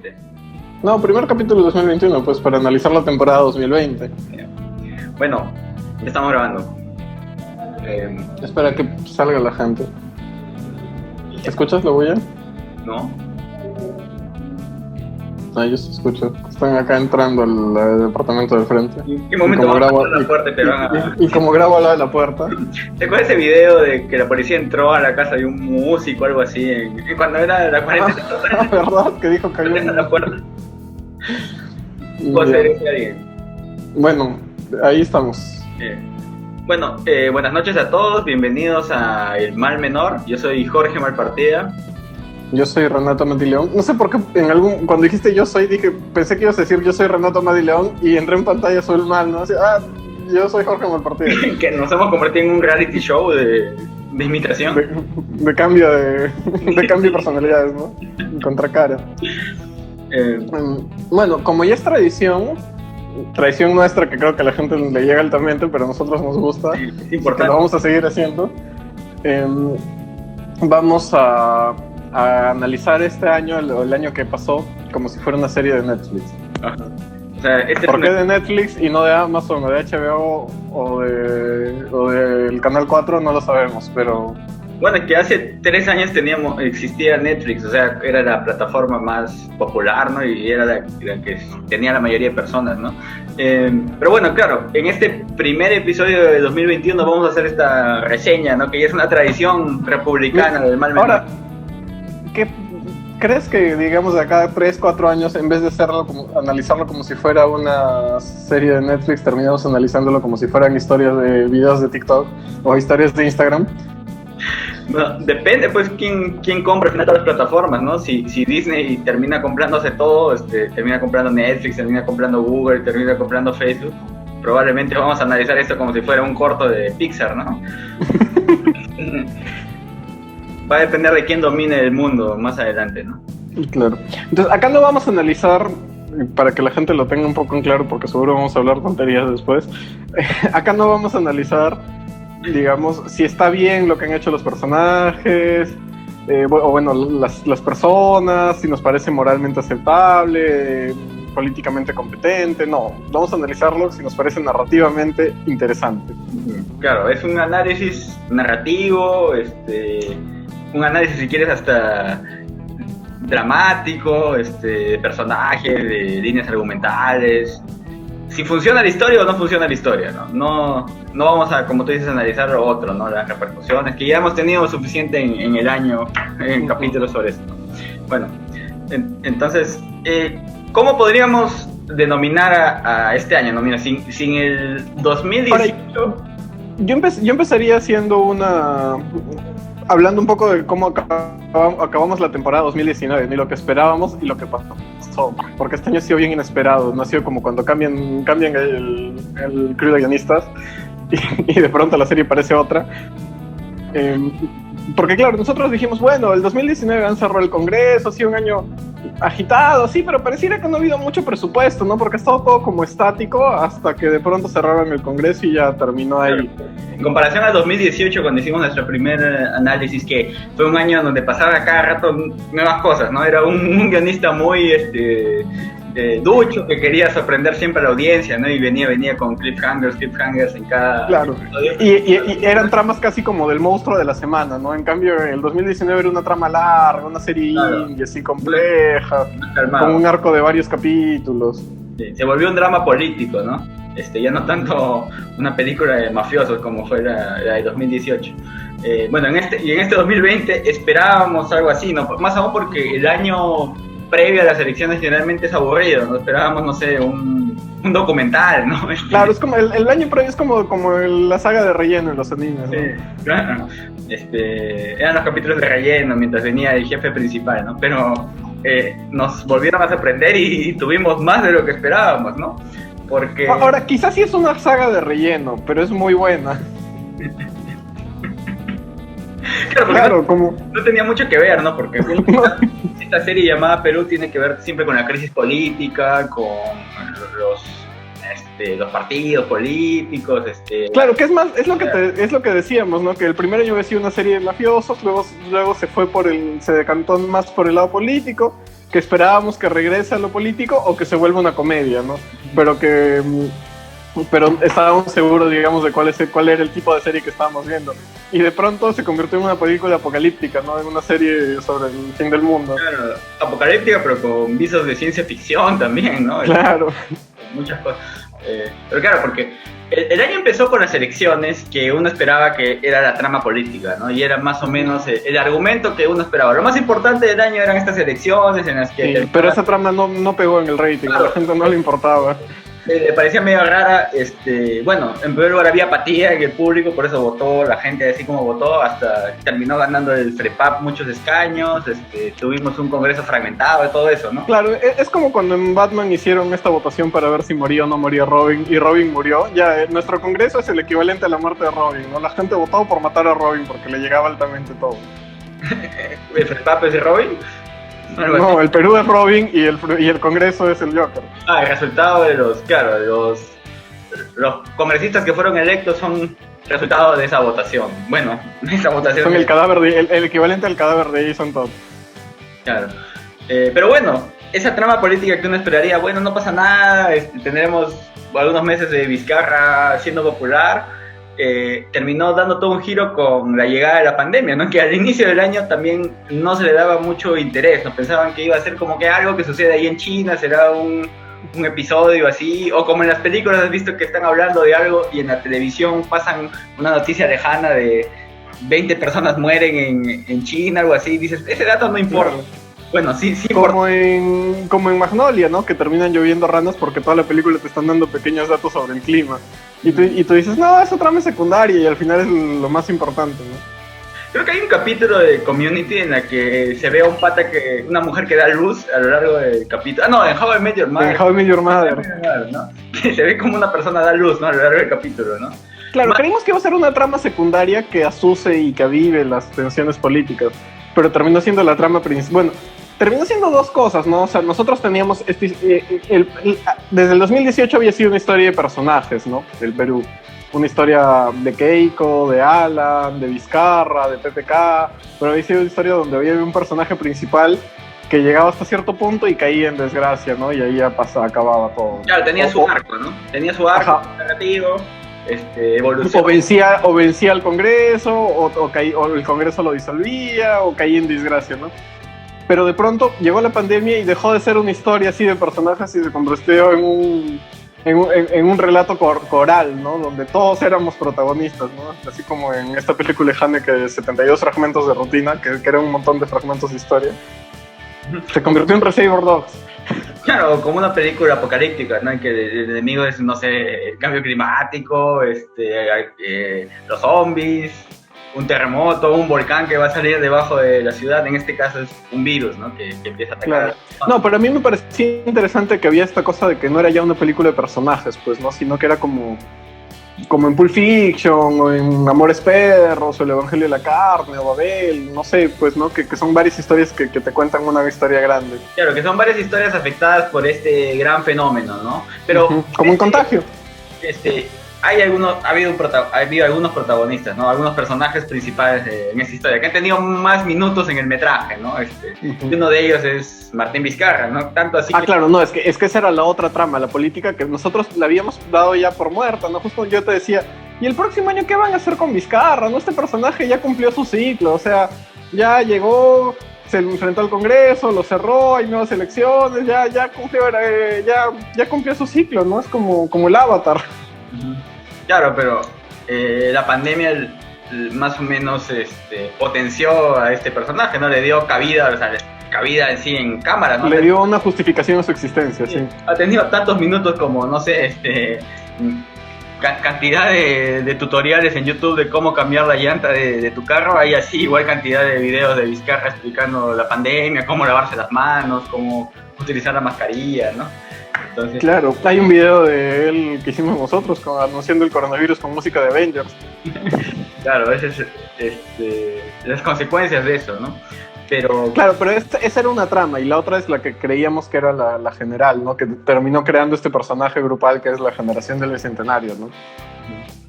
2020. No, primer capítulo de 2021, pues para analizar la temporada 2020. Bueno, ya estamos grabando. Espera que salga la gente. ¿Escuchas la bulla? ¿No? Ah, yo sí escucho. Están acá entrando al departamento de frente. ¿En qué momento vamos a pasar la puerta? Y como grabo al lado de la puerta. ¿Te acuerdas ese video de que la policía entró a la casa de un músico o algo así? Cuando era la cuarentena. ¿Verdad? Que dijo que había la puerta. Bueno, ahí estamos. Bueno, buenas noches a todos. Bienvenidos a El Mal Menor. Yo soy Jorge Malpartida. Yo soy Renato Madileón. No sé por qué cuando dijiste yo soy, pensé que ibas a decir yo soy Renato Madileón y entré en pantalla soy el mal, ¿no? Así, yo soy Jorge Malpartida. Que nos hemos convertido en un reality show de imitación. De cambio de cambio de personalidades, ¿no? Contracara. Bueno, como ya es tradición nuestra que creo que a la gente le llega altamente, pero a nosotros nos gusta, es importante. Que lo vamos a seguir haciendo. Vamos a analizar este año, el año que pasó, como si fuera una serie de Netflix. Ajá. O sea, ¿Por qué de Netflix y no de Amazon o de HBO o del Canal 4? No lo sabemos, pero... Bueno, que hace 3 años existía Netflix, o sea, era la plataforma más popular, ¿no? Y era la que tenía la mayoría de personas, ¿no? Pero bueno, claro, en este primer episodio de 2021 vamos a hacer esta reseña, ¿no? Que ya es una tradición republicana del Mal Menor. Ahora, ¿crees que, digamos, de acá a 3-4 años, en vez de analizarlo como si fuera una serie de Netflix, terminamos analizándolo como si fueran historias de videos de TikTok o historias de Instagram? Bueno, depende, pues, quién compra al final todas las plataformas, ¿no? Si Disney termina comprándose todo, termina comprando Netflix, termina comprando Google, termina comprando Facebook, probablemente vamos a analizar esto como si fuera un corto de Pixar, ¿no? Va a depender de quién domine el mundo más adelante, ¿no? Claro. Entonces, acá no vamos a analizar, para que la gente lo tenga un poco en claro, porque seguro vamos a hablar tonterías después. Acá no vamos a analizar, digamos, si está bien lo que han hecho los personajes, o bueno, las personas, si nos parece moralmente aceptable, políticamente competente. No, vamos a analizarlo si nos parece narrativamente interesante. Claro, es un análisis narrativo, un análisis, si quieres, hasta dramático, de personajes, de líneas argumentales. Si funciona la historia o no funciona la historia, ¿no? No vamos a, como tú dices, analizar lo otro, ¿no? Las repercusiones, que ya hemos tenido suficiente en el año, en capítulos sobre esto. Bueno, entonces, ¿cómo podríamos denominar a este año? ¿No? Mira, sin el 2018... Yo empezaría haciendo hablando un poco de cómo acabamos la temporada 2019, ni lo que esperábamos y lo que pasó, porque este año ha sido bien inesperado, no ha sido como cuando cambian el crew de guionistas y de pronto la serie parece otra. Porque claro, nosotros dijimos, bueno, el 2019 han cerrado el Congreso, ha sido un año agitado, sí, pero pareciera que no ha habido mucho presupuesto, ¿no? Porque ha estado todo como estático hasta que de pronto cerraron el Congreso y ya terminó ahí. En comparación al 2018, cuando hicimos nuestro primer análisis, que fue un año donde pasaba cada rato nuevas cosas, ¿no? Era un guionista muy ducho, que quería sorprender siempre a la audiencia, ¿no? Y venía con cliffhangers en cada... Claro, y eran tramas casi como del monstruo de la semana, ¿no? En cambio, el 2019 era una trama larga, una serie indie, así compleja, con un arco de varios capítulos. Sí, se volvió un drama político, ¿no? Ya no tanto una película de mafiosos como fue la de 2018. Bueno, en este 2020 esperábamos algo así, ¿no? Más aún porque el año previo a las elecciones generalmente es aburrido, ¿no? Esperábamos, no sé, un documental, ¿no? Claro, es como el año previo es como la saga de relleno en los animes, ¿no? Sí, claro. Eran los capítulos de relleno mientras venía el jefe principal, ¿no? Pero nos volvieron a sorprender y tuvimos más de lo que esperábamos, ¿no? Porque... Ahora, quizás sí es una saga de relleno, pero es muy buena. Claro, como... no tenía mucho que ver, ¿no? Porque esta serie llamada Perú tiene que ver siempre con la crisis política, con los partidos políticos, Claro, que es lo que decíamos, ¿no? Que el primer año había sido una serie de mafiosos, luego se decantó más por el lado político, que esperábamos que regrese a lo político o que se vuelva una comedia, ¿no? Pero estábamos seguros, digamos, de cuál era el tipo de serie que estábamos viendo. Y de pronto se convirtió en una película apocalíptica, ¿no? En una serie sobre el fin del mundo. Claro, apocalíptica, pero con visos de ciencia ficción también, ¿no? Claro. Muchas cosas. Pero claro, porque el año empezó con las elecciones que uno esperaba que era la trama política, ¿no? Y era más o menos el argumento que uno esperaba. Lo más importante del año eran estas elecciones en las que... Sí, pero esa trama no pegó en el rating, claro. A la gente no le importaba. Le parecía medio rara, bueno, en primer lugar había apatía en el público, por eso votó la gente así como votó, hasta terminó ganando el FREPAP muchos escaños, tuvimos un congreso fragmentado y todo eso, ¿no? Claro, es como cuando en Batman hicieron esta votación para ver si moría o no moría Robin, y Robin murió. Ya, nuestro congreso es el equivalente a la muerte de Robin, ¿no? La gente votó por matar a Robin porque le llegaba altamente todo. ¿El FREPAP es de Robin? No, el Perú es Robin y el Congreso es el Joker. El resultado de los congresistas que fueron electos son resultado de esa votación. Bueno, esa votación... Son el equivalente al cadáver de Jason Todd. Claro. Pero bueno, esa trama política que uno esperaría, bueno, no pasa nada, tendremos algunos meses de Vizcarra siendo popular... terminó dando todo un giro con la llegada de la pandemia, ¿no? Que al inicio del año también no se le daba mucho interés, ¿no? Pensaban que iba a ser como que algo que sucede ahí en China, será un episodio así, o como en las películas has visto que están hablando de algo y en la televisión pasan una noticia lejana de 20 personas mueren en China, algo así, dices, ese dato no importa. Claro. Bueno, sí como en Magnolia, ¿no? Que terminan lloviendo ranas porque toda la película te están dando pequeños datos sobre el clima. Y tú dices, no, es otra trama secundaria y al final es lo más importante, ¿no? Creo que hay un capítulo de Community en la que se ve a una mujer que da luz a lo largo del capítulo. No, en How I Met Your Mother. En How I Met Your Mother. ¿No? Que se ve como una persona da luz, ¿no? A lo largo del capítulo, ¿no? Claro, creímos que iba a ser una trama secundaria que asuce y que avive las tensiones políticas, pero terminó siendo la trama principal. Bueno, terminó siendo dos cosas, ¿no? O sea, nosotros teníamos... desde el 2018 había sido una historia de personajes, ¿no? Del Perú. Una historia de Keiko, de Alan, de Vizcarra, de PPK, pero había sido una historia donde había un personaje principal que llegaba hasta cierto punto y caía en desgracia, ¿no? Y ahí ya acababa todo. Claro, tenía su arco, ¿no? Tenía su arco narrativo, evolución. O vencía al Congreso, o el Congreso lo disolvía, o caía en desgracia, ¿no? Pero de pronto llegó la pandemia y dejó de ser una historia así de personajes y se convirtió en un relato coral, ¿no? Donde todos éramos protagonistas, ¿no? Así como en esta película de Haneke, 72 fragmentos de rutina, que era un montón de fragmentos de historia. Se convirtió en Reservoir Dogs. Claro, como una película apocalíptica, ¿no? En que el enemigo es, no sé, el cambio climático, los zombies, un terremoto, un volcán que va a salir debajo de la ciudad. En este caso es un virus, ¿no? Que empieza a atacar. Claro. No, pero a mí me parecía interesante que había esta cosa de que no era ya una película de personajes, pues, ¿no? Sino que era como en Pulp Fiction, o en Amores Perros, o El Evangelio de la Carne, o Babel, no sé, pues, ¿no? Que son varias historias que te cuentan una historia grande. Claro, que son varias historias afectadas por este gran fenómeno, ¿no? Pero... Como un contagio. Ha habido algunos protagonistas, ¿no? Algunos personajes principales en esta historia que han tenido más minutos en el metraje, ¿no? Y uno de ellos es Martín Vizcarra, ¿no? Tanto así claro, no, es que esa era la otra trama, la política que nosotros la habíamos dado ya por muerta, ¿no? Justo yo te decía, ¿y el próximo año qué van a hacer con Vizcarra? ¿No? Este personaje ya cumplió su ciclo, o sea, ya llegó, se enfrentó al Congreso, lo cerró, hay nuevas elecciones, ya cumplió su ciclo, ¿no? Es como el Avatar. Claro, pero la pandemia más o menos potenció a este personaje, ¿no? Le dio cabida, o sea, cabida en sí en cámara, ¿no? Le dio una justificación a su existencia, sí. Ha tenido tantos minutos como, no sé, cantidad de tutoriales en YouTube de cómo cambiar la llanta de tu carro. Hay así igual cantidad de videos de Vizcarra explicando la pandemia, cómo lavarse las manos, cómo utilizar la mascarilla, ¿no? Entonces, claro, hay un video de él que hicimos nosotros anunciando el coronavirus con música de Avengers. Claro, esas las consecuencias de eso, ¿no? Claro, pero esa era una trama y la otra es la que creíamos que era la general, ¿no? Que terminó creando este personaje grupal que es la generación del Bicentenario, ¿no?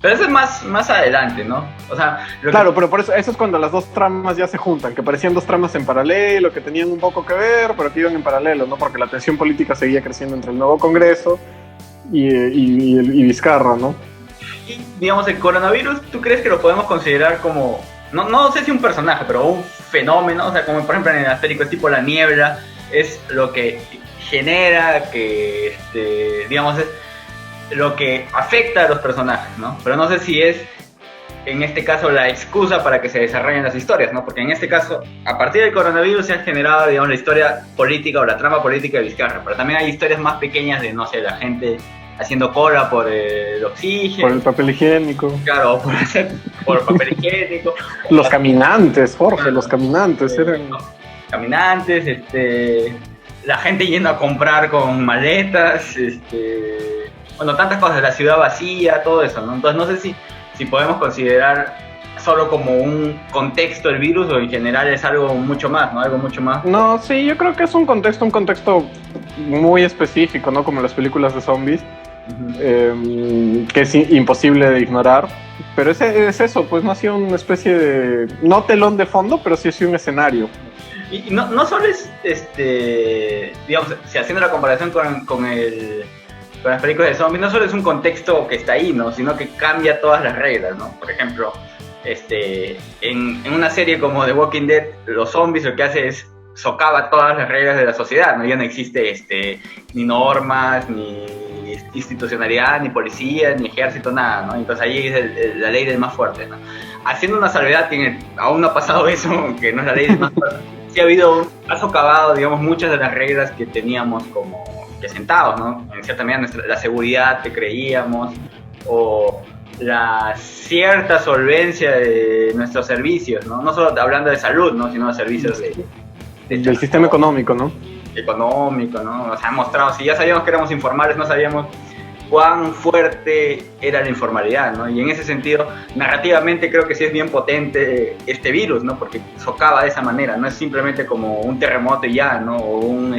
Pero eso es más adelante, ¿no? O sea, claro, pero por eso es cuando las dos tramas ya se juntan, que parecían dos tramas en paralelo, que tenían un poco que ver, pero que iban en paralelo, ¿no? Porque la tensión política seguía creciendo entre el nuevo Congreso y Vizcarra, ¿no? Y, digamos, el coronavirus, ¿tú crees que lo podemos considerar como, no sé si un personaje, pero un fenómeno? O sea, como por ejemplo en las películas tipo La Niebla, es lo que genera que, digamos, es lo que afecta a los personajes, ¿no? Pero no sé si es, en este caso, la excusa para que se desarrollen las historias, ¿no? Porque en este caso, a partir del coronavirus se ha generado, digamos, la historia política o la trama política de Vizcarra, pero también hay historias más pequeñas de, no sé, la gente haciendo cola por el oxígeno. Por el papel higiénico. Claro, por el papel higiénico. Los caminantes, Jorge, los caminantes eran... Caminantes, la gente yendo a comprar con maletas, bueno, tantas cosas, la ciudad vacía, todo eso, ¿no? Entonces no sé si podemos considerar solo como un contexto el virus o en general es algo mucho más, ¿no? Algo mucho más. No, sí, yo creo que es un contexto muy específico, ¿no? Como las películas de zombies, que es imposible de ignorar. Pero es eso, pues no ha sido una especie de, no telón de fondo, pero sí ha sido un escenario. Y no solo es, digamos, si haciendo la comparación con las películas de zombies, no solo es un contexto que está ahí, ¿no? Sino que cambia todas las reglas, ¿no? Por ejemplo, en una serie como The Walking Dead, los zombies lo que hace es socava todas las reglas de la sociedad, ¿no? Ya no existe ni normas, ni institucionalidad, ni policía, ni ejército, nada, ¿no? Entonces ahí es la ley del más fuerte, ¿no? Haciendo una salvedad que aún no ha pasado eso, que no es la ley del más fuerte, sí ha socavado, digamos, muchas de las reglas que teníamos como que sentados, ¿no? En cierta medida la seguridad que creíamos, o la cierta solvencia de nuestros servicios, ¿no? No solo hablando de salud, ¿no? Sino de servicios del sistema económico, ¿no? Económico, ¿no? O sea, han mostrado, si ya sabíamos que éramos informales, no sabíamos cuán fuerte era la informalidad, ¿no? Y en ese sentido, narrativamente creo que sí es bien potente este virus, ¿no? Porque socava de esa manera, no es simplemente como un terremoto y ya, ¿no? O un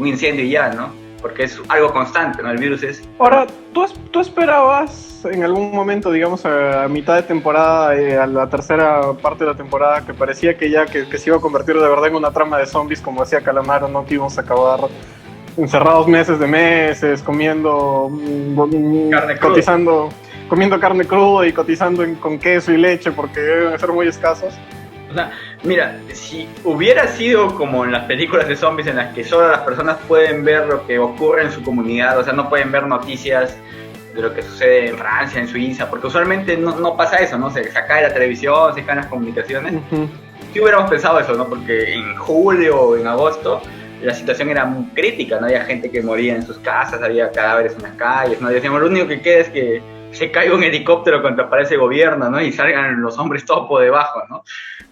incendio y ya, ¿no? Porque es algo constante, ¿no? El virus es... Ahora, ¿tú esperabas en algún momento, digamos, a mitad de temporada, a la tercera parte de la temporada, que parecía que ya que se iba a convertir de verdad en una trama de zombies, como decía Calamaro, ¿no? Que íbamos a acabar encerrados meses, comiendo, comiendo carne cruda y cotizando con queso y leche porque deben ser muy escasos? O sea, mira, si hubiera sido como en las películas de zombies en las que solo las personas pueden ver lo que ocurre en su comunidad, o sea, no pueden ver noticias de lo que sucede en Francia, en Suiza, porque usualmente no pasa eso, ¿no? Se cae la televisión, se caen las comunicaciones. Si hubiéramos pensado eso, ¿no? Porque en julio o en agosto la situación era muy crítica, ¿no? Había gente que moría en sus casas, había cadáveres en las calles, ¿no? Decíamos, lo único que queda es que se caiga un helicóptero cuando aparece el gobierno, ¿no? Y salgan los hombres topo debajo, ¿no?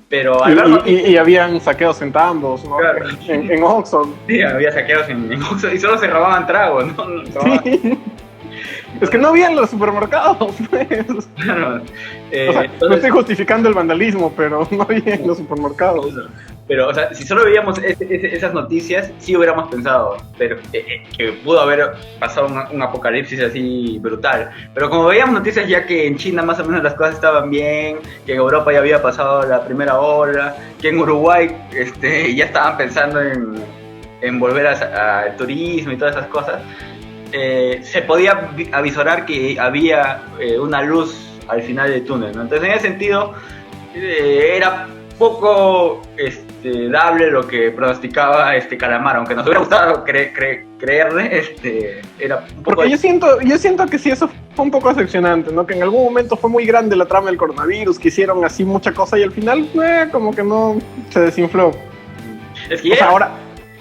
Pero y habían saqueos en Tambos, ¿no? Claro. En Oxxo. Sí, había saqueos en Oxxo y solo se robaban tragos, ¿no? Sí. Es que no había en los supermercados, pues. Claro. O sea, entonces, no estoy justificando el vandalismo, pero no había en los supermercados. Pero, o sea, si solo veíamos esas noticias, sí hubiéramos pensado pero que pudo haber pasado un apocalipsis así brutal. Pero como veíamos noticias ya que en China más o menos las cosas estaban bien, que en Europa ya había pasado la primera ola, que en Uruguay ya estaban pensando en volver al turismo y todas esas cosas, se podía avisorar que había una luz al final del túnel, ¿no? Entonces en ese sentido era poco dable lo que pronosticaba Calamaro, aunque nos hubiera gustado creerle, era un poco... Porque yo siento que sí, eso fue un poco decepcionante, ¿no? Que en algún momento fue muy grande la trama del coronavirus, que hicieron así mucha cosa y al final como que no se desinfló. Es que o sea,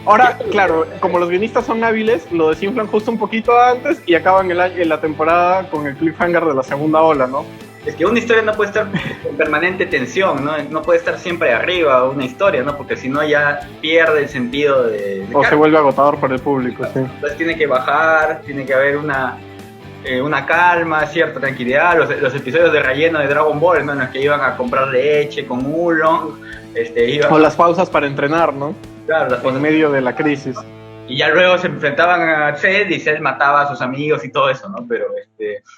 ahora, claro, como los guionistas son hábiles, lo desinflan justo un poquito antes y acaban la temporada con el cliffhanger de la segunda ola, ¿no? Es que una historia no puede estar en permanente tensión, ¿no? No puede estar siempre arriba una historia, ¿no? Porque si no ya pierde el sentido de o se vuelve agotador para el público, sí. Entonces tiene que bajar, tiene que haber una calma, cierta tranquilidad. Los episodios de relleno de Dragon Ball, ¿no? En los que iban a comprar leche con Oolong, o las pausas para entrenar, ¿no? Claro, las pausas en medio de la crisis. Y ya luego se enfrentaban a Zed y Zed mataba a sus amigos y todo eso, ¿no? Pero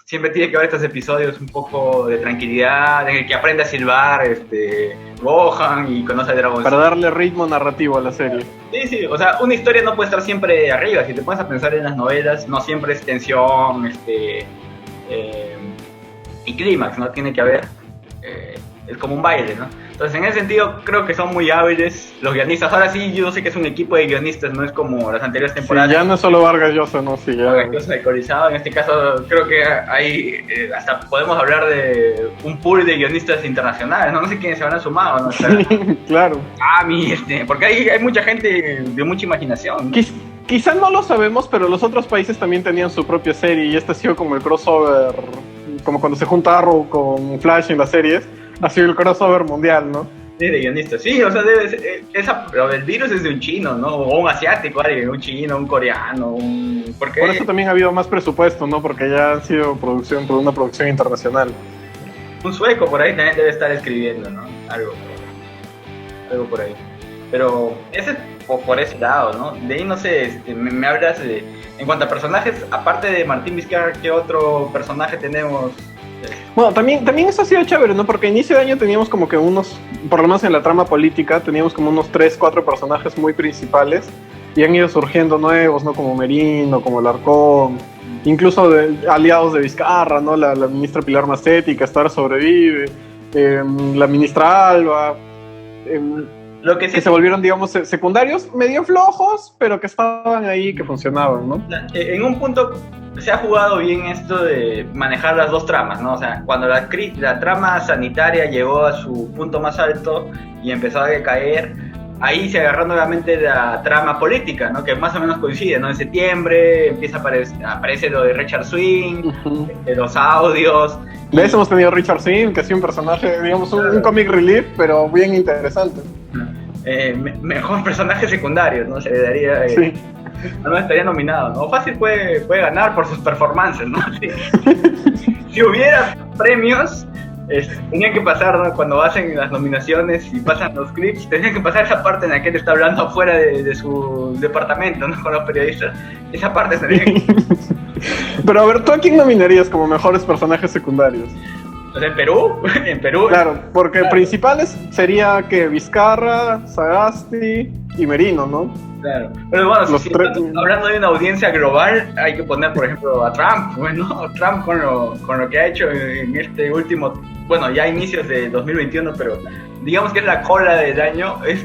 siempre tiene que haber estos episodios un poco de tranquilidad, en el que aprende a silbar Gohan y conoce a Dragon Para Ball. darle ritmo narrativo a la serie. Sí, sí, o sea, una historia no puede estar siempre arriba. Si te pones a pensar en las novelas, no siempre es tensión y clímax, ¿no? Tiene que haber, es como un baile, ¿no? Entonces, en ese sentido, creo que son muy hábiles los guionistas. Ahora sí, yo sé que es un equipo de guionistas, no es como las anteriores temporadas. Sí, ya no es solo Vargas Llosa, ¿no? Sí, ya. Alcoholizado. En este caso, creo que hay, hasta podemos hablar de un pool de guionistas internacionales, ¿no? No sé quiénes se habrán sumado, ¿no? Sí, claro. Porque hay mucha gente de mucha imaginación, ¿no? Quizá no lo sabemos, pero los otros países también tenían su propia serie y este ha sido como el crossover, como cuando se junta Arrow con Flash en las series, ha sido el crossover mundial, ¿no? Sí, de guionistas. Sí, o sea, debe ser, pero el virus es de un chino, ¿no? O un asiático, alguien, un chino, un coreano, porque por eso también ha habido más presupuesto, ¿no? Porque ya han sido una producción internacional. Un sueco por ahí también debe estar escribiendo, ¿no? Algo por ahí. Pero ese es por ese lado, ¿no? De ahí, no sé, me hablas de... En cuanto a personajes, aparte de Martín Vizcarra, ¿qué otro personaje tenemos? Bueno, también eso ha sido chévere, ¿no? Porque a inicio de año teníamos como que por lo menos en la trama política, teníamos como unos 3-4 personajes muy principales y han ido surgiendo nuevos, ¿no? Como Merino, como Larcón, incluso aliados de Vizcarra, ¿no? La ministra Pilar Macetti, que hasta ahora sobrevive, la ministra Alba, Lo que sí, que se volvieron, digamos, secundarios medio flojos, pero que estaban ahí, que funcionaban, ¿no? En un punto se ha jugado bien esto de manejar las dos tramas, ¿no? O sea, cuando la trama sanitaria llegó a su punto más alto y empezó a decaer, ahí se agarró nuevamente la trama política, ¿no? Que más o menos coincide, ¿no? En septiembre empieza aparece lo de Richard Swing, los audios. De eso hemos tenido Richard Swing, que ha sido un personaje, digamos, un comic relief, pero bien interesante. Mejor personaje secundario, ¿no? Se le daría... Sí. No estaría nominado, ¿no? Fácil puede ganar por sus performances, ¿no? Si hubiera premios, tenían que pasar, ¿no? Cuando hacen las nominaciones y pasan los clips, tenían que pasar esa parte en la que él está hablando afuera de su departamento, ¿no? Con los periodistas. Esa parte tendría que... Pero a ver, ¿tú a quién nominarías como mejores personajes secundarios? Pues en Perú. Claro, porque principales sería que Vizcarra, Sagasti y Merino, ¿no? Claro. Pero bueno, si tres... hablando de una audiencia global, hay que poner, por ejemplo, a Trump, ¿no? Trump con lo que ha hecho en este último, bueno, ya inicios de 2021, pero digamos que es la cola del año. Es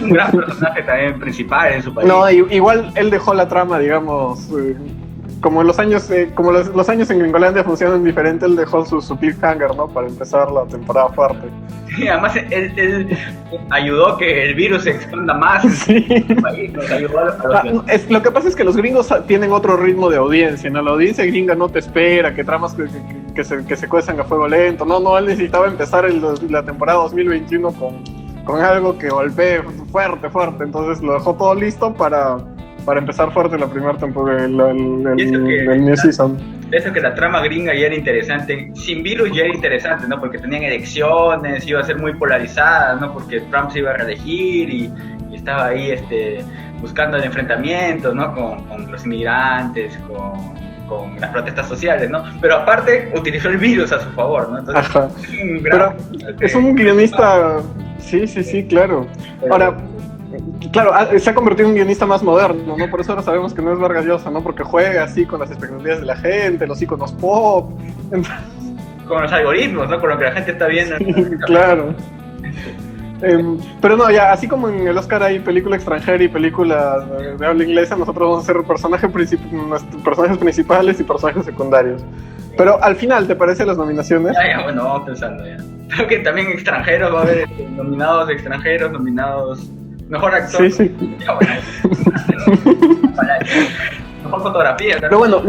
un gran personaje también principal en su país. No, igual él dejó la trama, digamos, como los años los años en Gringolandia funcionan diferente, él dejó su cliffhanger, ¿no? Para empezar la temporada fuerte. Sí, además él ayudó que el virus se expanda más sí. en el país, nos ayudó a los... Lo que pasa es que los gringos tienen otro ritmo de audiencia, ¿no? La audiencia gringa no te espera, que tramas que se cuezan a fuego lento, no, él necesitaba empezar la temporada 2021 con algo que golpee fuerte, entonces lo dejó todo listo para empezar fuerte la primera temporada, el new season. Eso que la trama gringa ya era interesante, sin virus ya era interesante, ¿no? Porque tenían elecciones, iba a ser muy polarizada, ¿no? Porque Trump se iba a reelegir y estaba ahí buscando el enfrentamiento, ¿no? Con los inmigrantes, con las protestas sociales, ¿no? Pero aparte utilizó el virus a su favor, ¿no? Entonces, ajá. Pero es un guionista, sí, claro. Ahora, claro, se ha convertido en un guionista más moderno, ¿no? Por eso ahora sabemos que no es Vargas Llosa, ¿no? Porque juega así con las expectativas de la gente, los iconos pop. Con los algoritmos, ¿no? Con lo que la gente está viendo. Claro. Pero no, ya, así como en el Oscar hay película extranjera y película de habla inglesa, nosotros vamos a hacer personajes principales y personajes secundarios. Pero al final, ¿te parece las nominaciones? Ya, bueno, vamos pensando ya. Creo que también extranjeros va a haber nominados mejor actor. Sí. Ya, bueno. Mejor fotografía, ¿no? Pero bueno,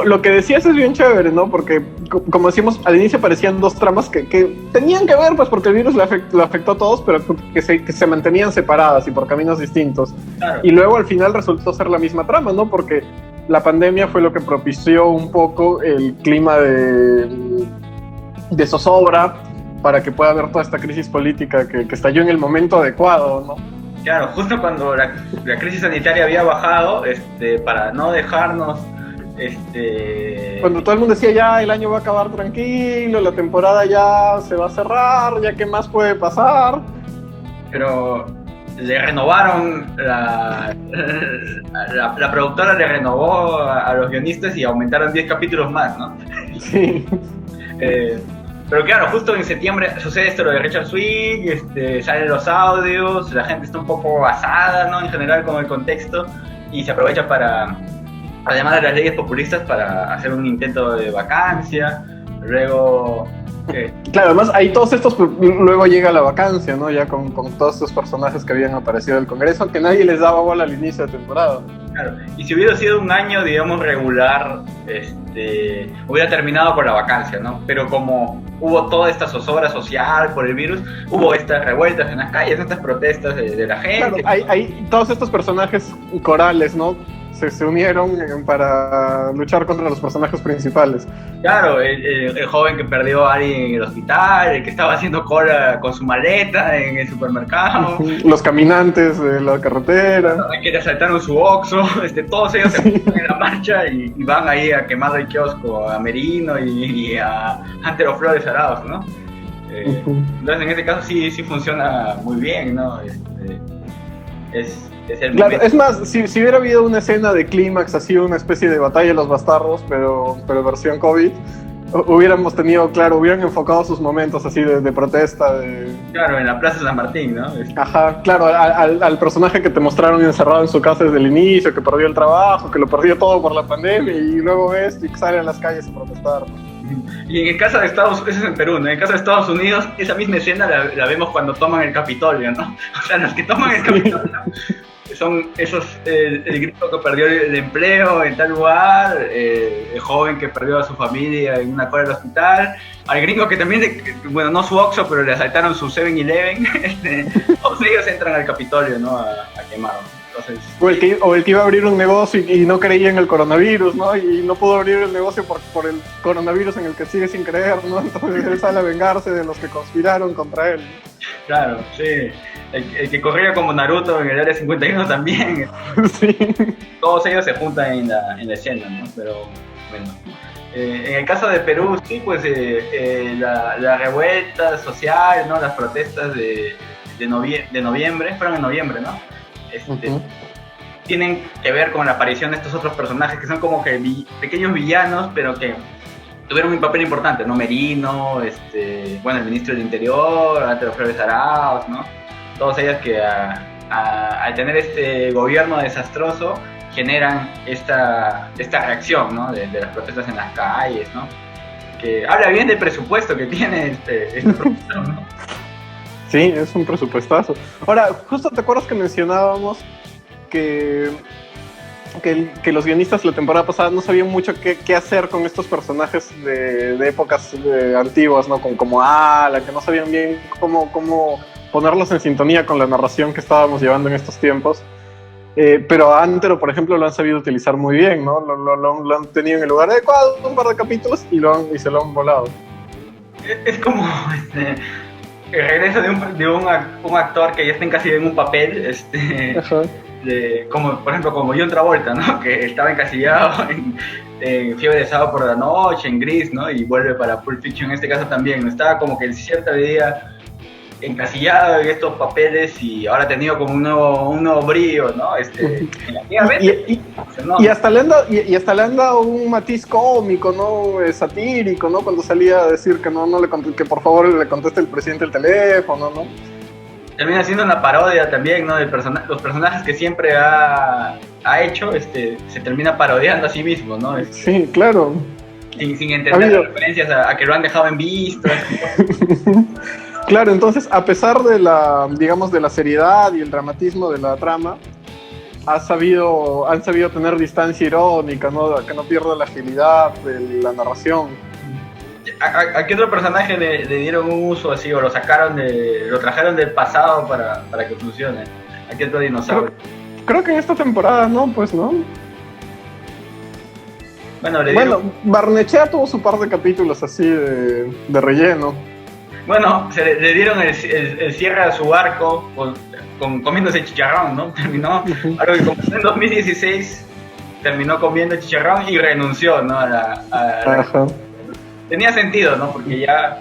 lo que decías es bien chévere, ¿no? Porque, como decimos, al inicio parecían dos tramas que tenían que ver, pues porque el virus lo afectó a todos, pero que se mantenían separadas y por caminos distintos. Claro. Y luego al final resultó ser la misma trama, ¿no? Porque la pandemia fue lo que propició un poco el clima de zozobra para que pueda haber toda esta crisis política que estalló en el momento adecuado, ¿no? Claro, justo cuando la crisis sanitaria había bajado, para no dejarnos, Cuando todo el mundo decía ya el año va a acabar tranquilo, la temporada ya se va a cerrar, ya qué más puede pasar. pero le renovaron, la productora le renovó a los guionistas y aumentaron 10 capítulos más, ¿no? Sí. Pero claro, justo en septiembre sucede esto lo de Richard Swing, salen los audios, la gente está un poco asada, ¿no? En general con el contexto, y se aprovecha para, además de las leyes populistas, para hacer un intento de vacancia. Luego Claro, además ahí todos estos, luego llega la vacancia, ¿no? Ya con todos estos personajes que habían aparecido del Congreso, que nadie les daba bola al inicio de temporada. Claro, y si hubiera sido un año, digamos, regular, hubiera terminado con la vacancia, ¿no? Pero como hubo toda esta zozobra social por el virus, hubo estas revueltas en las calles, estas protestas de la gente. Claro, hay todos estos personajes corales, ¿no? Se unieron para luchar contra los personajes principales. Claro, el joven que perdió a alguien en el hospital, el que estaba haciendo cola con su maleta en el supermercado. Los caminantes de la carretera. Que le asaltaron su Oxxo, todos ellos se ponen en la marcha y van ahí a quemar el kiosco a Merino y a Antero Flores Arauz, ¿no? Entonces en este caso sí funciona muy bien, ¿no? Es el claro, momento. es más, si hubiera habido una escena de clímax, así una especie de batalla de los bastardos, pero versión COVID, hubieran enfocado sus momentos así de protesta. Claro, en la Plaza San Martín, ¿no? Ajá, claro, al personaje que te mostraron encerrado en su casa desde el inicio, que perdió el trabajo, que lo perdió todo por la pandemia, y luego ves y sale a las calles a protestar, ¿no? Y en el caso de Estados Unidos, eso es en Perú, ¿no? En el caso de Estados Unidos, esa misma escena la vemos cuando toman el Capitolio, ¿no? O sea, los que toman el Capitolio son esos, el gringo que perdió el empleo en tal lugar, el joven que perdió a su familia en una cola del hospital, al gringo que también, bueno, no su Oxxo, pero le asaltaron su 7-Eleven, todos ellos entran al Capitolio, ¿no? A quemar. Entonces, o el que iba a abrir un negocio y no creía en el coronavirus, ¿no? Y no pudo abrir el negocio por el coronavirus en el que sigue sin creer, ¿no? Entonces él sale a vengarse de los que conspiraron contra él. Claro, sí. El que corría como Naruto en el Área 51 también. Sí. Todos ellos se juntan en la escena, ¿no? Pero bueno. En el caso de Perú, sí, pues la revuelta social, ¿no? Las protestas de noviembre, fueron en noviembre, ¿no? Tienen que ver con la aparición de estos otros personajes que son como que pequeños villanos, pero que tuvieron un papel importante, ¿no? Merino, bueno, el ministro del Interior, Antero Flores Arauz, ¿no? Todos ellos que al tener este gobierno desastroso generan esta reacción, ¿no? De las protestas en las calles, ¿no? Que habla bien del presupuesto que tiene este productor, ¿no? Sí, es un presupuestazo. Ahora, justo te acuerdas que mencionábamos que los guionistas la temporada pasada no sabían mucho qué hacer con estos personajes de épocas antiguas, ¿no? Como Alan, que no sabían bien cómo ponerlos en sintonía con la narración que estábamos llevando en estos tiempos. Pero a Antero, por ejemplo, lo han sabido utilizar muy bien, ¿no? Lo han tenido en el lugar adecuado, un par de capítulos, y se lo han volado. Es como el regreso de un actor que ya está encasillado en un papel, como por ejemplo como John Travolta, ¿no? Que estaba encasillado en Fiebre de Sábado por la Noche, en Gris, ¿no? Y vuelve para Pulp Fiction en este caso también, ¿no? Estaba como que en cierta medida encasillado en estos papeles y ahora ha tenido como un nuevo brillo, ¿no? Y hasta le han dado un matiz cómico, ¿no? Satírico, ¿no? Cuando salía a decir que por favor le conteste el presidente el teléfono, ¿no? Termina siendo una parodia también, ¿no? Los personajes que siempre ha hecho, se termina parodiando a sí mismo, ¿no? Sí, claro. Sin entender las referencias a que lo han dejado en visto. Claro, entonces, a pesar de la seriedad y el dramatismo de la trama, han sabido tener distancia irónica, ¿no? Que no pierda la agilidad de la narración. ¿A qué otro personaje le dieron un uso así o lo trajeron del pasado para que funcione? ¿A qué otro dinosaurio? Creo que en esta temporada no, pues no. Bueno, Barnechea tuvo su par de capítulos así de relleno. Bueno, le dieron el cierre a su arco comiéndose chicharrón, ¿no? Terminó, algo que comenzó en 2016, terminó comiendo chicharrón y renunció, ¿no? Ajá. Tenía sentido, ¿no? Porque ya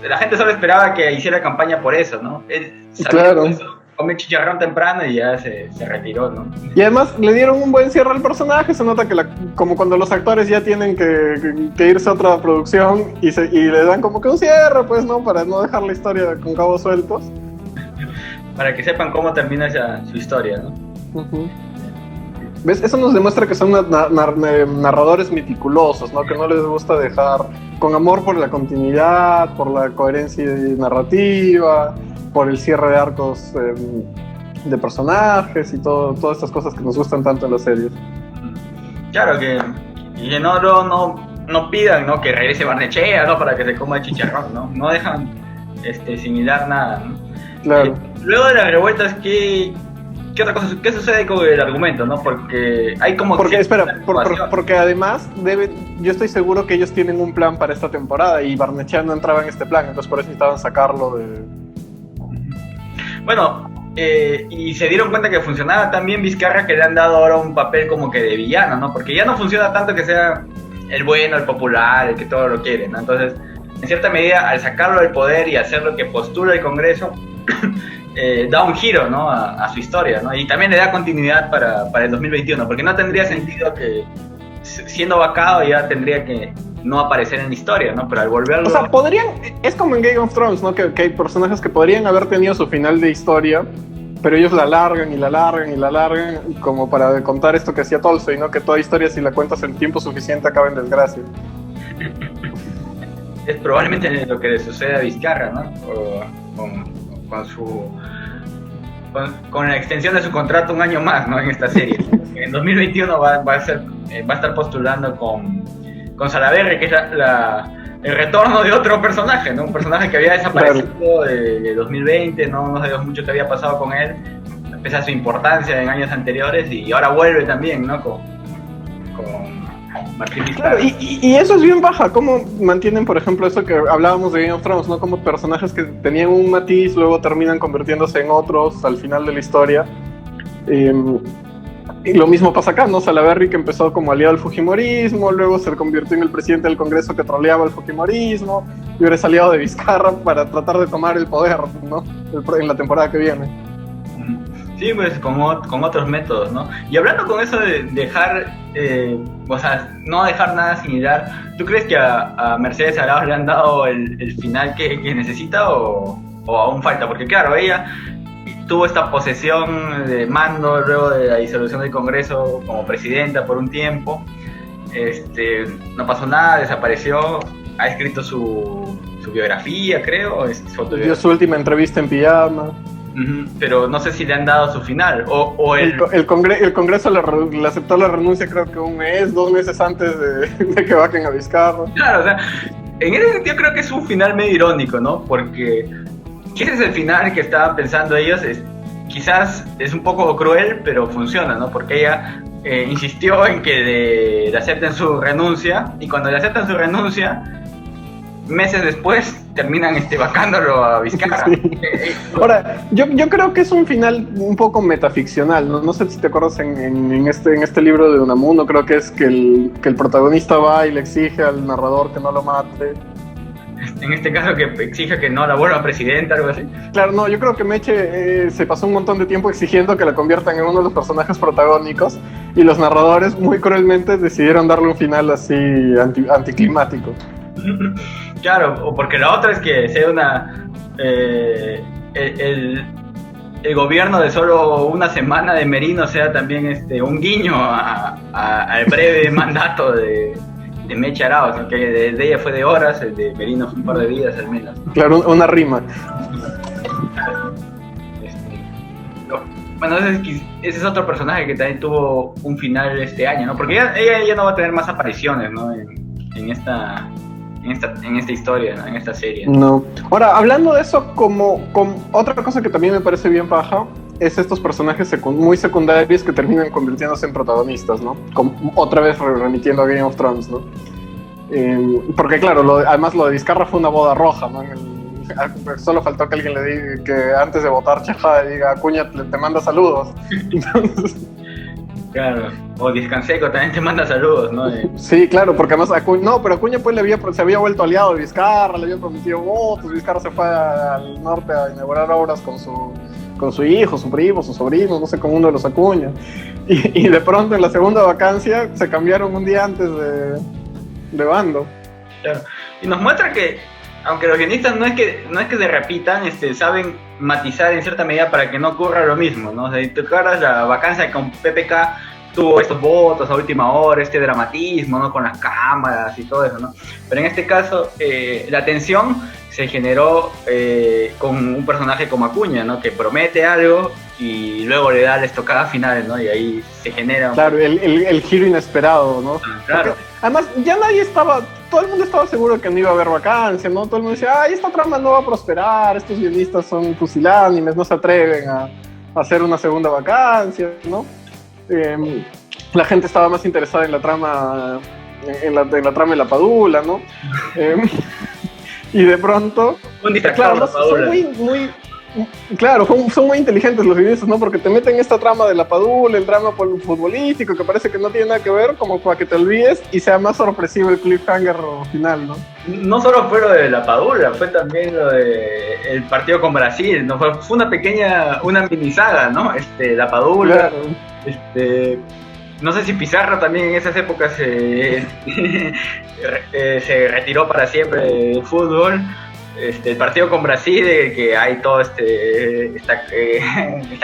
la gente solo esperaba que hiciera campaña por eso, ¿no? Él sabía Claro. eso, come chicharrón temprano y ya se retiró, ¿no? Y además le dieron un buen cierre al personaje. Se nota que como cuando los actores ya tienen que irse a otra producción y le dan como que un cierre, pues, ¿no? Para no dejar la historia con cabos sueltos. Para que sepan cómo termina su historia, ¿no? Uh-huh. ¿Ves? Eso nos demuestra que son narradores meticulosos, ¿no? Que no les gusta dejar, con amor por la continuidad, por la coherencia narrativa, por el cierre de arcos de personajes y todas estas cosas que nos gustan tanto en las series. Claro que no pidan, ¿no? Que regrese Barnechea, ¿no? Para que se coma el chicharrón, ¿no? No dejan similar nada, ¿no? Claro. Luego de las revueltas, ¿qué otra cosa? ¿Qué sucede con el argumento, no? Porque hay como... Porque además yo estoy seguro que ellos tienen un plan para esta temporada y Barnechea no entraba en este plan, entonces por eso necesitaban sacarlo de... Bueno, y se dieron cuenta que funcionaba también Vizcarra, que le han dado ahora un papel como que de villano, ¿no? Porque ya no funciona tanto que sea el bueno, el popular, el que todo lo quiere, ¿no? Entonces, en cierta medida, al sacarlo del poder y hacer lo que postula el Congreso, da un giro, ¿no? a su historia, ¿no? Y también le da continuidad para el 2021, porque no tendría sentido que, siendo vacado, ya tendría que no aparecer en la historia, ¿no? Pero al volverlo... O sea, es como en Game of Thrones, ¿no? Que hay personajes que podrían haber tenido su final de historia, pero ellos la alargan y la alargan y la alargan, como para contar esto que hacía Tolstoy, ¿no? Que toda historia, si la cuentas en tiempo suficiente, acaba en desgracia. Es probablemente lo que le sucede a Vizcarra, ¿no? Con la extensión de su contrato un año más, ¿no? En esta serie. En 2021 va a estar postulando con Salaverry, que es el retorno de otro personaje, ¿no? Un personaje que había desaparecido de 2020, no sabíamos mucho qué había pasado con él, pese a su importancia en años anteriores, y ahora vuelve también, ¿no? Con Martín Vizcarra. Claro, y eso es bien baja. ¿Cómo mantienen, por ejemplo, eso que hablábamos de Game of Thrones, ¿no? Como personajes que tenían un matiz, luego terminan convirtiéndose en otros al final de la historia. Y lo mismo pasa acá, ¿no? Salaverry, que empezó como aliado al fujimorismo, luego se convirtió en el presidente del Congreso que troleaba el fujimorismo, y ahora es aliado de Vizcarra para tratar de tomar el poder, ¿no? En la temporada que viene. Sí, pues con otros métodos, ¿no? Y hablando con eso de dejar, o sea, no dejar nada similar, ¿tú crees que a Mercedes Arauz le han dado el final que necesita o aún falta? Porque claro, ella tuvo esta posesión de mando luego de la disolución del Congreso como presidenta por un tiempo, no pasó nada, desapareció, ha escrito su biografía, creo, dio su última entrevista en pijama. Pero no sé si le han dado su final el Congreso le aceptó la renuncia, creo que 2 meses antes de que vaquen a Vizcarra. Claro, o sea, en ese sentido creo que es un final medio irónico, ¿no? Porque ese es el final que estaban pensando ellos, quizás es un poco cruel, pero funciona, ¿no? Porque ella insistió en que le acepten su renuncia, y cuando le aceptan su renuncia, meses después terminan vacándolo a Vizcarra. Sí. Ahora, yo creo que es un final un poco metaficcional, ¿no? No sé si te acuerdas en este libro de Unamuno, creo que es que el protagonista va y le exige al narrador que no lo mate. En este caso que exija que no la vuelva presidenta, algo así. Claro, no, yo creo que Meche se pasó un montón de tiempo exigiendo que la conviertan en uno de los personajes protagónicos, y los narradores muy cruelmente decidieron darle un final así anticlimático. Claro, o porque la otra es que sea el gobierno de solo una semana de Merino sea también un guiño al breve mandato de Meche Arauz, ¿no? Que de ella fue de horas, el de Merino fue un par de días al menos. Claro, una rima. Bueno, ese es otro personaje que también tuvo un final este año, ¿no? Porque ella ya no va a tener más apariciones, ¿no? En esta historia, ¿no? En esta serie. No. Ahora, hablando de eso, como otra cosa que también me parece bien paja, es estos personajes muy secundarios que terminan convirtiéndose en protagonistas, ¿no? Otra vez remitiendo a Game of Thrones, ¿no? Porque claro, además lo de Vizcarra fue una boda roja, ¿no? solo faltó que alguien le diga que antes de votar Chejade diga Acuña te manda saludos. Entonces, claro, o Discanseco también te manda saludos, ¿no? Sí, claro, porque además pero Acuña pues se había vuelto aliado de Vizcarra, le había prometido votos, Vizcarra se fue al norte a inaugurar obras con su hijo, su primo, su sobrino, no sé, con uno de los Acuña. Y de pronto en la segunda vacancia se cambiaron un día antes de bando. Claro. Y nos muestra que, aunque los guionistas no es que se repitan, saben matizar en cierta medida para que no ocurra lo mismo, ¿no? O sea, si te acuerdas la vacancia con PPK tuvo estos votos a última hora, este dramatismo, ¿no? Con las cámaras y todo eso, ¿no? Pero en este caso, la tensión se generó con un personaje como Acuña, ¿no? Que promete algo y luego le da la estocada final, ¿no? Y ahí se genera... Claro, el giro inesperado, ¿no? Claro. Porque, además, ya todo el mundo estaba seguro que no iba a haber vacancia, ¿no? Todo el mundo decía, esta trama no va a prosperar, estos guionistas son pusilánimes, no se atreven a hacer una segunda vacancia, ¿no? La gente estaba más interesada en la trama en la trama de la Padula, ¿no? Y de pronto, claro, son son muy inteligentes los guionistas, ¿no? Porque te meten esta trama de la Padula, el drama futbolístico, que parece que no tiene nada que ver, como para que te olvides y sea más sorpresivo el cliffhanger final, ¿no? No solo fue lo de la Padula, fue también lo de el partido con Brasil, ¿no? Fue una mini saga, ¿no? La Padula, claro. No sé si Pizarro también en esas épocas se retiró para siempre del fútbol. El partido con Brasil, que hay toda esta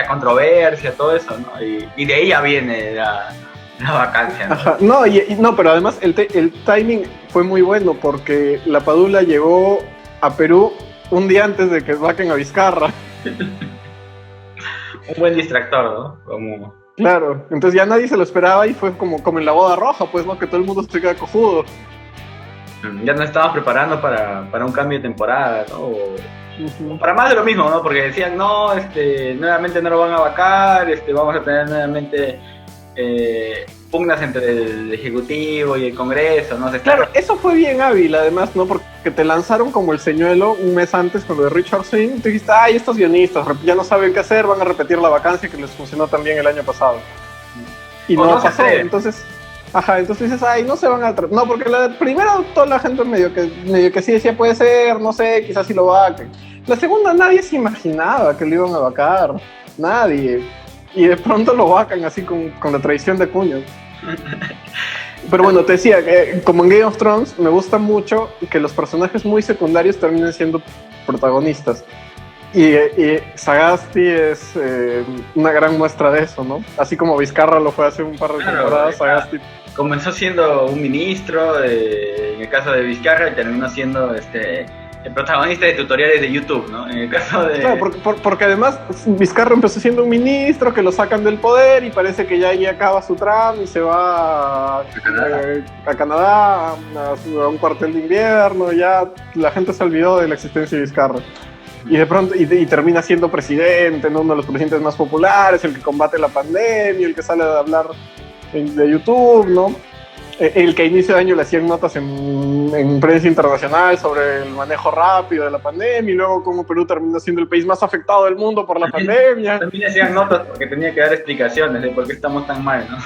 controversia, todo eso, ¿no? Y de ahí ya viene la vacancia, ¿no? Ajá. No, pero además el timing fue muy bueno porque la Padula llegó a Perú un día antes de que vaquen a Vizcarra. Un buen distractor, ¿no? Claro, entonces ya nadie se lo esperaba y fue como en la boda roja, pues, ¿no? Que todo el mundo se queda cojudo. Ya nos estábamos preparando para un cambio de temporada, ¿no? O para más de lo mismo, ¿no? Porque decían, no, nuevamente no lo van a vacar, vamos a tener nuevamente pugnas entre el Ejecutivo y el Congreso, ¿no? Claro, eso fue bien hábil, además, ¿no? Porque te lanzaron como el señuelo un mes antes con lo de Richard Swing, te dijiste, estos guionistas ya no saben qué hacer, van a repetir la vacancia que les funcionó tan bien el año pasado. Y no pasó, entonces dices, no se van a... No, porque primero toda la gente medio que sí decía, puede ser, no sé, quizás sí lo vaquen. La segunda, nadie se imaginaba que lo iban a vacar, nadie. Y de pronto lo vacan así con la traición de Acuña. Pero bueno, te decía, como en Game of Thrones, me gusta mucho que los personajes muy secundarios terminen siendo protagonistas. Y Sagasti es una gran muestra de eso, ¿no? Así como Vizcarra lo fue hace un par de temporadas, Sagasti... Comenzó siendo un ministro, en el caso de Vizcarra, y terminó siendo el protagonista de tutoriales de YouTube, ¿no? En el caso de... Claro, porque además Vizcarra empezó siendo un ministro que lo sacan del poder y parece que ya ahí acaba su trama y se va a Canadá, a un cuartel de invierno, ya la gente se olvidó de la existencia de Vizcarra. Y de pronto, y termina siendo presidente, ¿no? Uno de los presidentes más populares, el que combate la pandemia, el que sale a hablar de YouTube, ¿no? El que a inicio de año le hacían notas en prensa internacional sobre el manejo rápido de la pandemia y luego como Perú terminó siendo el país más afectado del mundo por la pandemia. También hacían notas porque tenía que dar explicaciones de por qué estamos tan mal, ¿no?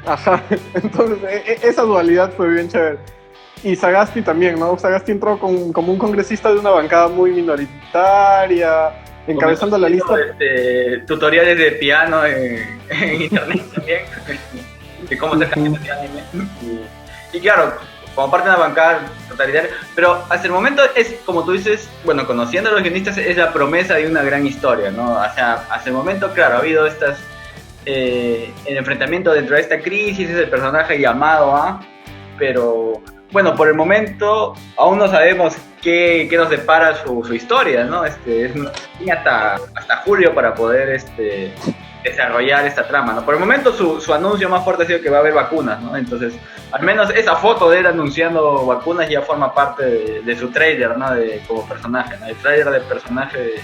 Ajá, entonces esa dualidad fue bien chévere. Y Sagasti también, ¿no? Sagasti entró como un congresista de una bancada muy minoritaria, encabezando la lista. Tutoriales de piano en internet también. De cómo hacer canciones de anime. Y claro, como parte de una bancada totalitaria, pero hasta el momento es, como tú dices, bueno, conociendo a los guionistas, es la promesa de una gran historia, ¿no? O sea, hasta el momento, claro, ha habido el enfrentamiento dentro de esta crisis, es el personaje llamado a, pero bueno, por el momento aún no sabemos qué nos depara su historia, ¿no? Hasta julio para poder desarrollar esta trama, ¿no? Por el momento su anuncio más fuerte ha sido que va a haber vacunas, ¿no? Entonces, al menos esa foto de él anunciando vacunas ya forma parte de su trailer, ¿no? Como personaje, ¿no? El trailer del personaje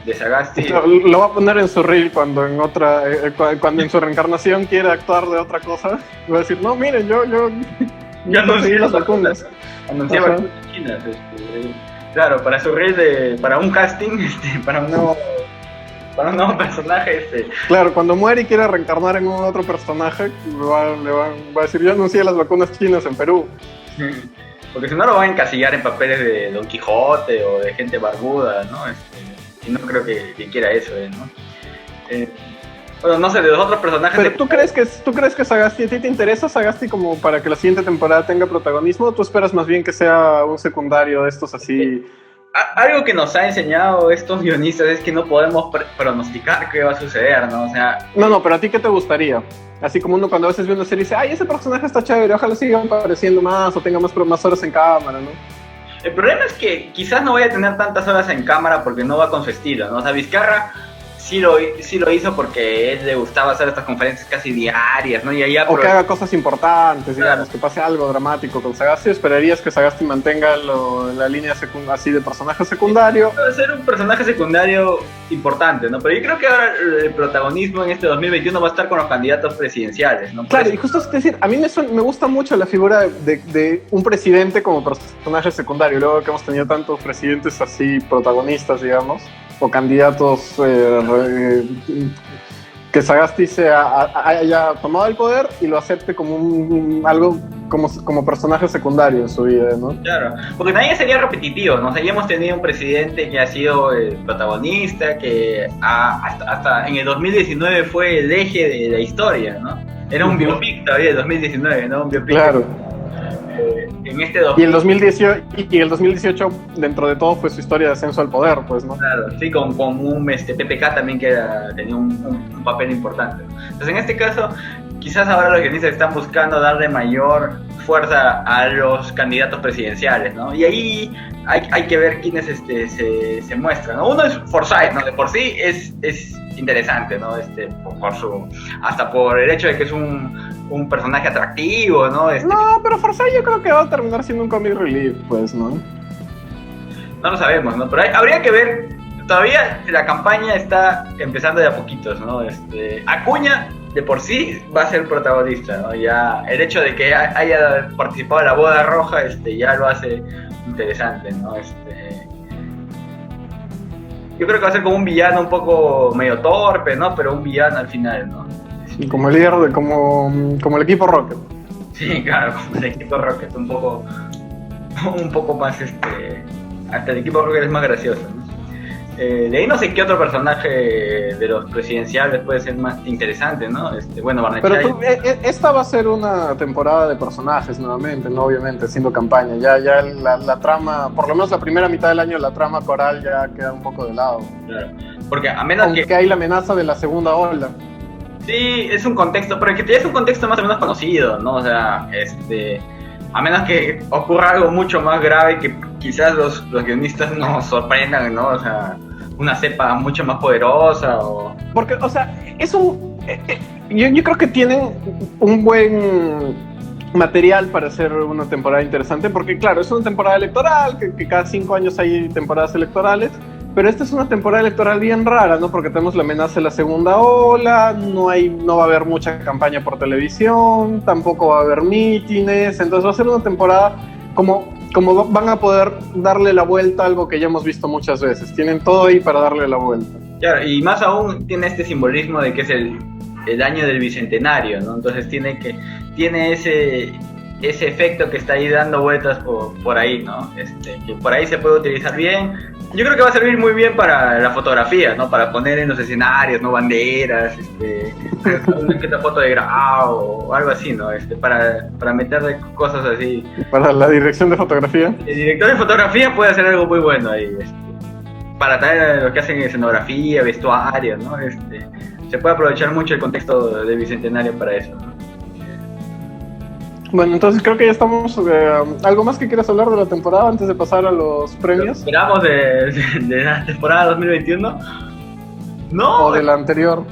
de Sagasti. Lo va a poner en su reel cuando cuando en su reencarnación quiere actuar de otra cosa. Va a decir, no, miren, yo conseguí las vacunas. Anuncié vacunas chinas. Claro, para su reel para un casting, para un nuevo personaje, Claro, cuando muere y quiere reencarnar en un otro personaje, va a decir, yo anuncié las vacunas chinas en Perú. Porque si no lo van a encasillar en papeles de Don Quijote o de gente barbuda, ¿no? Y no creo que quiera eso, ¿no? Bueno, no sé, de los otros personajes... Pero ¿tú crees que Sagasti, a ti te interesa Sagasti como para que la siguiente temporada tenga protagonismo? ¿O tú esperas más bien que sea un secundario de estos así? Algo que nos ha enseñado estos guionistas es que no podemos pronosticar qué va a suceder, ¿no? O sea... No, pero ¿a ti qué te gustaría? Así como uno cuando a veces ve una serie y dice, ay, ese personaje está chévere, ojalá siga apareciendo más o tenga más horas en cámara, ¿no? El problema es que quizás no vaya a tener tantas horas en cámara porque no va con su estilo, ¿no? O sea, Vizcarra sí lo hizo porque a él le gustaba hacer estas conferencias casi diarias, ¿no? O que haga cosas importantes, digamos, que pase algo dramático con Sagasti. ¿Esperarías que Sagasti mantenga la línea así de personaje secundario? Puede ser un personaje secundario importante, ¿no? Pero yo creo que ahora el protagonismo en este 2021 va a estar con los candidatos presidenciales, ¿no? Claro, y justo es decir, a mí me gusta mucho la figura de un presidente como personaje secundario, luego que hemos tenido tantos presidentes así protagonistas, digamos, o candidatos que Sagasti haya tomado el poder y lo acepte como algo como personaje secundario en su vida, ¿no? Claro, porque nadie sería repetitivo, ¿no? O sea, ya hemos tenido un presidente que ha sido el protagonista, que hasta en el 2019 fue el eje de la historia, ¿no? Era un biopic todavía el 2019, ¿no? Un biopic. Claro. En este y el 2018 dentro de todo fue su historia de ascenso al poder, pues, ¿no? Claro, sí, con un PPK también que tenía un papel importante. Entonces, en este caso, quizás ahora los guionistas están buscando darle mayor fuerza a los candidatos presidenciales, ¿no? Y ahí hay que ver quiénes se muestran, ¿no? Uno es Forsyth, ¿no? De por sí es interesante, ¿no? Hasta por el hecho de que es un personaje atractivo, ¿no? No, pero Forsyth yo creo que va a terminar siendo un comic relief, pues, ¿no? No lo sabemos, ¿no? Pero habría que ver. Todavía la campaña está empezando de a poquitos, ¿no? Acuña de por sí va a ser protagonista, ¿no? Ya el hecho de que haya participado en la boda roja, ya lo hace interesante, ¿no? Yo creo que va a ser como un villano un poco medio torpe, ¿no? Pero un villano al final, ¿no? Como el líder como el equipo Rocket. Sí, claro, como el equipo Rocket, un poco más, hasta el equipo Rocket es más gracioso, ¿no? De ahí no sé qué otro personaje de los presidenciales puede ser más interesante, ¿no? Bueno, Barnechea. Pero esta va a ser una temporada de personajes nuevamente, ¿no? Obviamente, siendo campaña. Ya la trama, por lo menos la primera mitad del año, la trama coral ya queda un poco de lado. Claro, porque a menos aunque hay la amenaza de la segunda ola. Sí, es un contexto, pero que ya es un contexto más o menos conocido, ¿no? O sea, a menos que ocurra algo mucho más grave que quizás los guionistas nos sorprendan, ¿no? O sea, una cepa mucho más poderosa o... Porque, o sea, yo creo que tienen un buen material para hacer una temporada interesante, porque claro, es una temporada electoral, que cada 5 años hay temporadas electorales, pero esta es una temporada electoral bien rara, ¿no? Porque tenemos la amenaza de la segunda ola, no va a haber mucha campaña por televisión, tampoco va a haber mítines, entonces va a ser una temporada como van a poder darle la vuelta a algo que ya hemos visto muchas veces. Tienen todo ahí para darle la vuelta. Claro, y más aún tiene este simbolismo de que es el año del bicentenario, ¿no? Entonces tiene ese efecto que está ahí dando vueltas por ahí, ¿no? Que por ahí se puede utilizar bien. Yo creo que va a servir muy bien para la fotografía, ¿no? Para poner en los escenarios, ¿no? Banderas, una que otra foto de grado o algo así, ¿no? Para meterle cosas así. Para la dirección de fotografía. El director de fotografía puede hacer algo muy bueno ahí, para traer lo que hacen escenografía, vestuario, ¿no? Se puede aprovechar mucho el contexto del bicentenario para eso, ¿no? Bueno, entonces creo que ya estamos... ¿algo más que quieras hablar de la temporada antes de pasar a los premios? ¿Esperamos de la temporada 2021? No. ¿O de la anterior?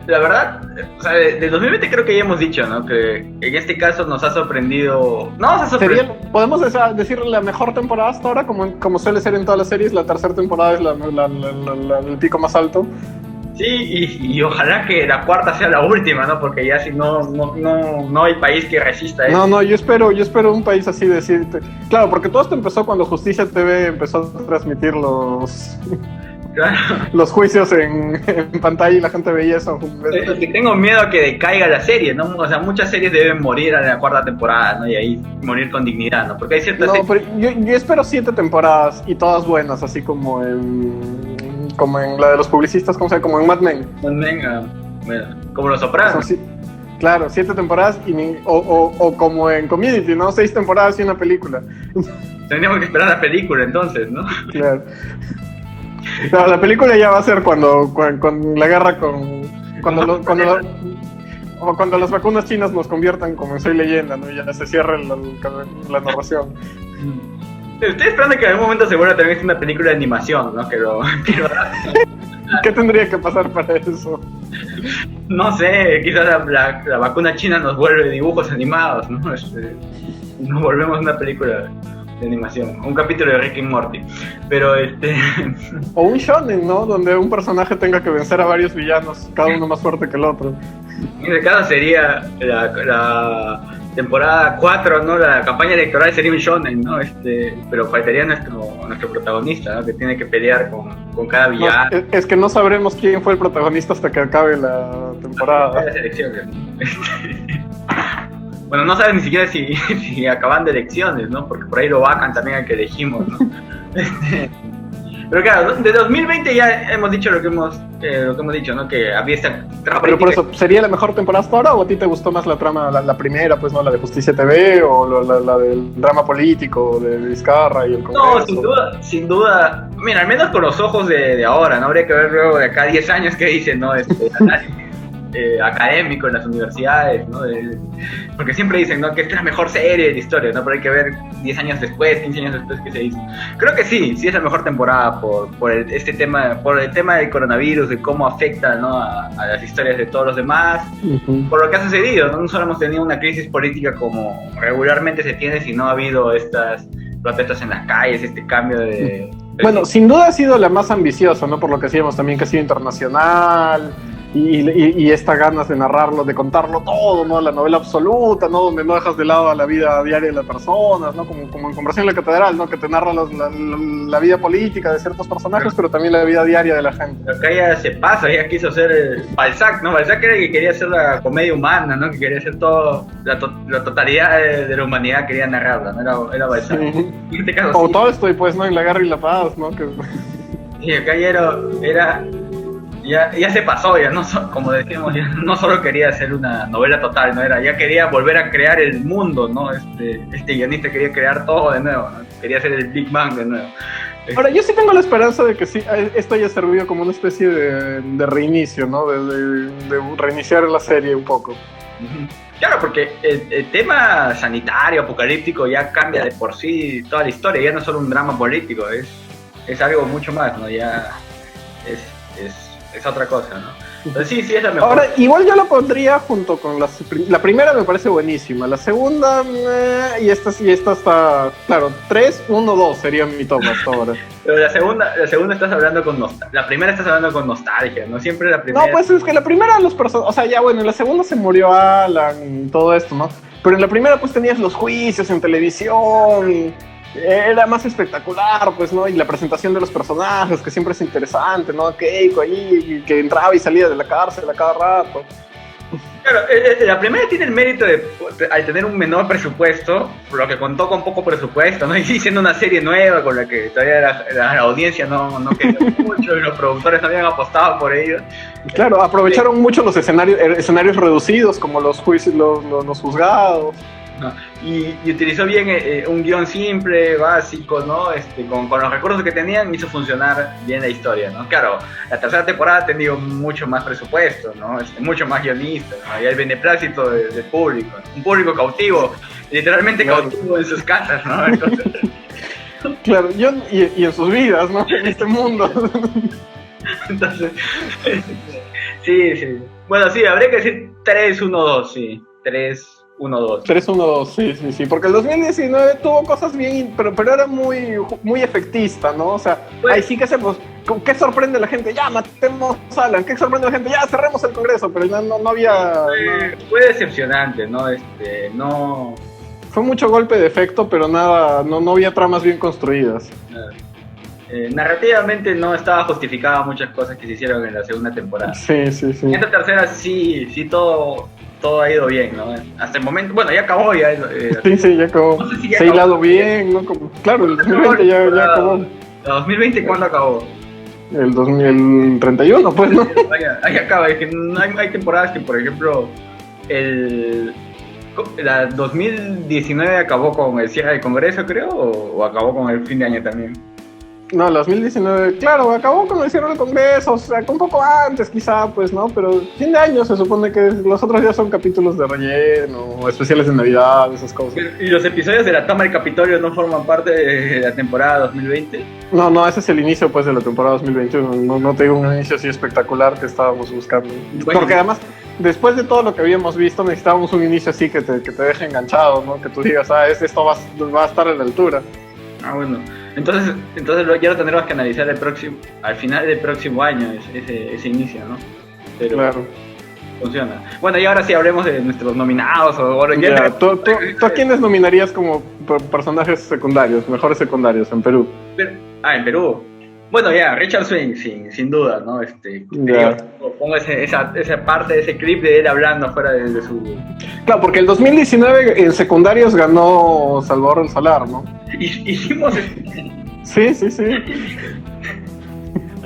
La verdad, o sea, de 2020 creo que ya hemos dicho, ¿no? Que en este caso nos ha sorprendido... No nos ha sorprendido. ¿Podemos decir la mejor temporada hasta ahora? Como suele ser en todas las series, la tercera temporada es el pico más alto. Sí, y ojalá que la cuarta sea la última, ¿no? Porque ya si no hay país que resista eso. No, yo espero un país así decirte. Claro, porque todo esto empezó cuando Justicia TV empezó a transmitir Claro. los juicios en pantalla y la gente veía eso. Es que tengo miedo a que decaiga la serie, ¿no? O sea, muchas series deben morir en la cuarta temporada, ¿no? Y ahí morir con dignidad, ¿no? Porque hay ciertas No, series... pero yo espero 7 temporadas y todas buenas, así como en la de los publicistas, como en Mad Men. Venga, bueno, como Los Sopranos. Sí, claro, 7 temporadas o como en Community, ¿no? 6 temporadas y una película. Tendríamos que esperar la película entonces, ¿no? Claro. No, la película ya va a ser cuando la guerra cuando las vacunas chinas nos conviertan como en Soy Leyenda, ¿no? Ya se cierra la narración. Estoy esperando que en algún momento se vuelva también una película de animación, ¿no? ¿Qué tendría que pasar para eso? No sé, quizás la vacuna china nos vuelve dibujos animados, ¿no? Nos volvemos una película de animación, un capítulo de Rick y Morty, pero O un shonen, ¿no? Donde un personaje tenga que vencer a varios villanos, cada uno más fuerte que el otro. En el caso sería la temporada 4, ¿no? La campaña electoral sería un shonen, ¿no? Pero faltaría nuestro protagonista, ¿no? Que tiene que pelear con cada villano. No, es que no sabremos quién fue el protagonista hasta que acabe la temporada. Las elecciones. Bueno, no saben ni siquiera si acaban de elecciones, ¿no? Porque por ahí lo vacan también al que elegimos, ¿no? Pero claro, de 2020 ya hemos dicho lo que hemos dicho, ¿no? Que había esta trama. Pero por eso, ¿sería la mejor temporada hasta ahora o a ti te gustó más la trama, la primera, pues, ¿no? La de Justicia TV o la del drama político de Vizcarra y el Congreso? No, sin duda. Mira, al menos con los ojos de ahora, ¿no? Habría que ver luego de acá 10 años qué dicen, ¿no? Análisis académico en las universidades, ¿no? Porque siempre dicen, ¿no? Que esta es la mejor serie de la historia, ¿no? Pero hay que ver 10 años después, 15 años después qué se hizo. Creo que sí es la mejor temporada por el tema del coronavirus, de cómo afecta, ¿no? a las historias de todos los demás, por lo que ha sucedido, ¿no? No solo hemos tenido una crisis política como regularmente se tiene, sino ha habido estas protestas en las calles, este cambio de... Bueno, sin duda ha sido la más ambiciosa, ¿no? Por lo que decíamos también, que ha sido internacional. Y esta ganas de narrarlo, de contarlo todo, ¿no? La novela absoluta, ¿no? Donde no dejas de lado a la vida diaria de las personas, ¿no? Como en Conversación en la Catedral, ¿no? Que te narra la vida política de ciertos personajes, pero también la vida diaria de la gente. Acá ya se pasa, ya quiso hacer Balzac, ¿no? Balzac era el que quería hacer la comedia humana, ¿no? Que quería hacer todo, la totalidad de la humanidad quería narrarla, ¿no? Era Balzac. Sí. En este caso, o sí. todo esto, pues, ¿no? En La Guerra y la Paz, ¿no? Y acá ya se pasó, ya no como decíamos, ya no solo quería hacer una novela total, no era, ya quería volver a crear el mundo, ¿no? Este guionista quería crear todo de nuevo, ¿no? Quería hacer el Big Bang de nuevo. Ahora, yo sí tengo la esperanza de que sí, esto haya servido como una especie de reinicio, ¿no? De reiniciar la serie un poco. Claro, porque el tema sanitario, apocalíptico, ya cambia de por sí toda la historia, ya no es solo un drama político, es algo mucho más, ¿no? Ya es otra cosa, ¿no? Entonces sí es la mejor. Ahora, igual yo la pondría junto con la primera, me parece buenísima. La segunda, y esta está, claro, 3, 1, 2 sería mi top hasta ahora. Pero la segunda estás hablando con nostalgia. La primera estás hablando con nostalgia, ¿no? Siempre la primera. No, pues es que la primera o sea, ya bueno, en la segunda se murió Alan y todo esto, ¿no? Pero en la primera pues tenías los juicios en televisión, era más espectacular, pues, ¿no? Y la presentación de los personajes, que siempre es interesante, ¿no? Keiko ahí, que entraba y salía de la cárcel a cada rato. Claro, la primera tiene el mérito al tener un menor presupuesto, por lo que contó con poco presupuesto, ¿no? Y siendo una serie nueva con la que todavía la audiencia no quería mucho y los productores no habían apostado por ello. Claro, aprovecharon mucho los escenarios reducidos, como los juicios, los juzgados. ¿No? Y utilizó bien un guión simple, básico, ¿no? Con los recursos que tenían hizo funcionar bien la historia, ¿no? Claro, la tercera temporada ha tenido mucho más presupuesto, ¿no? Mucho más guionistas, ¿no? Y el beneplácito del público, un público cautivo, literalmente cautivo en sus casas, ¿no? Entonces... Claro, y en sus vidas, ¿no? En este mundo. Entonces, sí. Bueno, sí, habría que decir 3-1-2, sí. 3-1-2. 3-1-2, sí, porque el 2019 tuvo cosas bien, pero era muy efectista, ¿no? O sea, pues, ahí sí que se ¿qué sorprende a la gente? Ya, matemos a Alan. ¿Qué sorprende a la gente? Ya, cerremos el Congreso. Pero no había... Fue decepcionante, ¿no? No... Fue mucho golpe de efecto, pero nada, no había tramas bien construidas. Narrativamente no estaba justificada muchas cosas que se hicieron en la segunda temporada. Sí. En esta tercera sí todo ha ido bien, ¿no? Hasta el momento, bueno, ya acabó ya. Sí, ya acabó. No sé si ya se ha hilado acabó. bien, ¿no? Claro, el 2020 ya acabó. ¿El 2020 cuándo acabó? El 2031, pues, ¿no? Ahí acaba, es que no hay temporadas que, por ejemplo, la 2019 acabó con el cierre del Congreso, creo, o acabó con el fin de año también. No, 2019, claro, acabó con el cierre del Congreso, o sea, un poco antes quizá, pues, ¿no? Pero fin de año se supone que los otros días son capítulos de relleno, especiales de Navidad, esas cosas. ¿Y los episodios de la toma del Capitolio no forman parte de la temporada 2020? No, ese es el inicio, pues, de la temporada 2021, no te digo un inicio así espectacular que estábamos buscando. Bueno, porque además, después de todo lo que habíamos visto, necesitábamos un inicio así que te deje enganchado, ¿no? Que tú digas, esto va a estar a la altura. Ah, bueno. Entonces ya lo tendremos que analizar al final del próximo año, ese inicio, ¿no? Pero claro. Funciona. Bueno, y ahora sí hablemos de nuestros nominados. ¿Tú a quiénes nominarías como personajes secundarios, mejores secundarios en Perú? En Perú. Bueno, ya, Richard Swing, sin duda, ¿no? Pongo esa parte de ese clip de él hablando fuera de su... Claro, porque el 2019 en secundarios ganó Salvador del Solar, ¿no? Hicimos... Sí.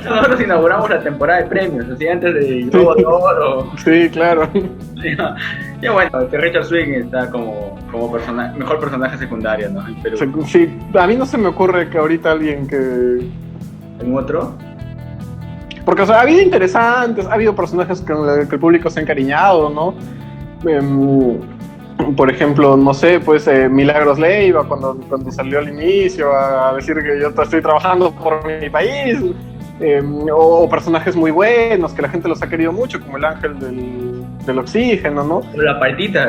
Nosotros inauguramos la temporada de premios, así antes de Globo de Oro. Sí, claro. Y bueno, Richard Swing está como mejor personaje secundario, ¿no? En Perú. Sí, a mí no se me ocurre que ahorita alguien que... ¿En otro? Porque, o sea, ha habido interesantes, ha habido personajes con los que el público se ha encariñado, ¿no? Por ejemplo, no sé, pues Milagros Leiva, cuando salió al inicio a decir que yo estoy trabajando por mi país, o personajes muy buenos que la gente los ha querido mucho, como el ángel del oxígeno, ¿no? O la partita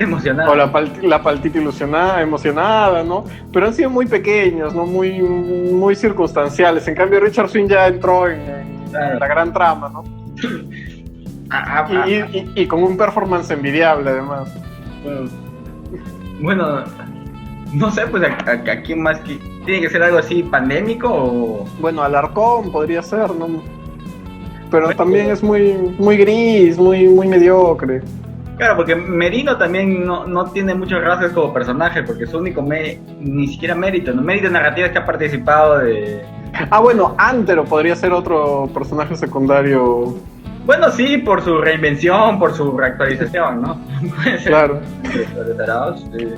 emocionada. O la partita emocionada, ¿no? Pero han sido muy pequeños, ¿no? Muy circunstanciales. En cambio, Richard Swing ya entró en la gran trama, ¿no? Y con un performance envidiable, además. Bueno, no sé, pues a quién más tiene que ser algo así pandémico o... Bueno, Alarcón podría ser, ¿no? Pero bueno, también es muy gris, muy mediocre. Claro, porque Merino también no tiene muchos rasgos como personaje, porque su único ni siquiera mérito, ¿no? Mérito narrativo es que ha participado de... Bueno, Antero podría ser otro personaje secundario. Bueno, sí, por su reinvención, por su reactualización, ¿no? Claro.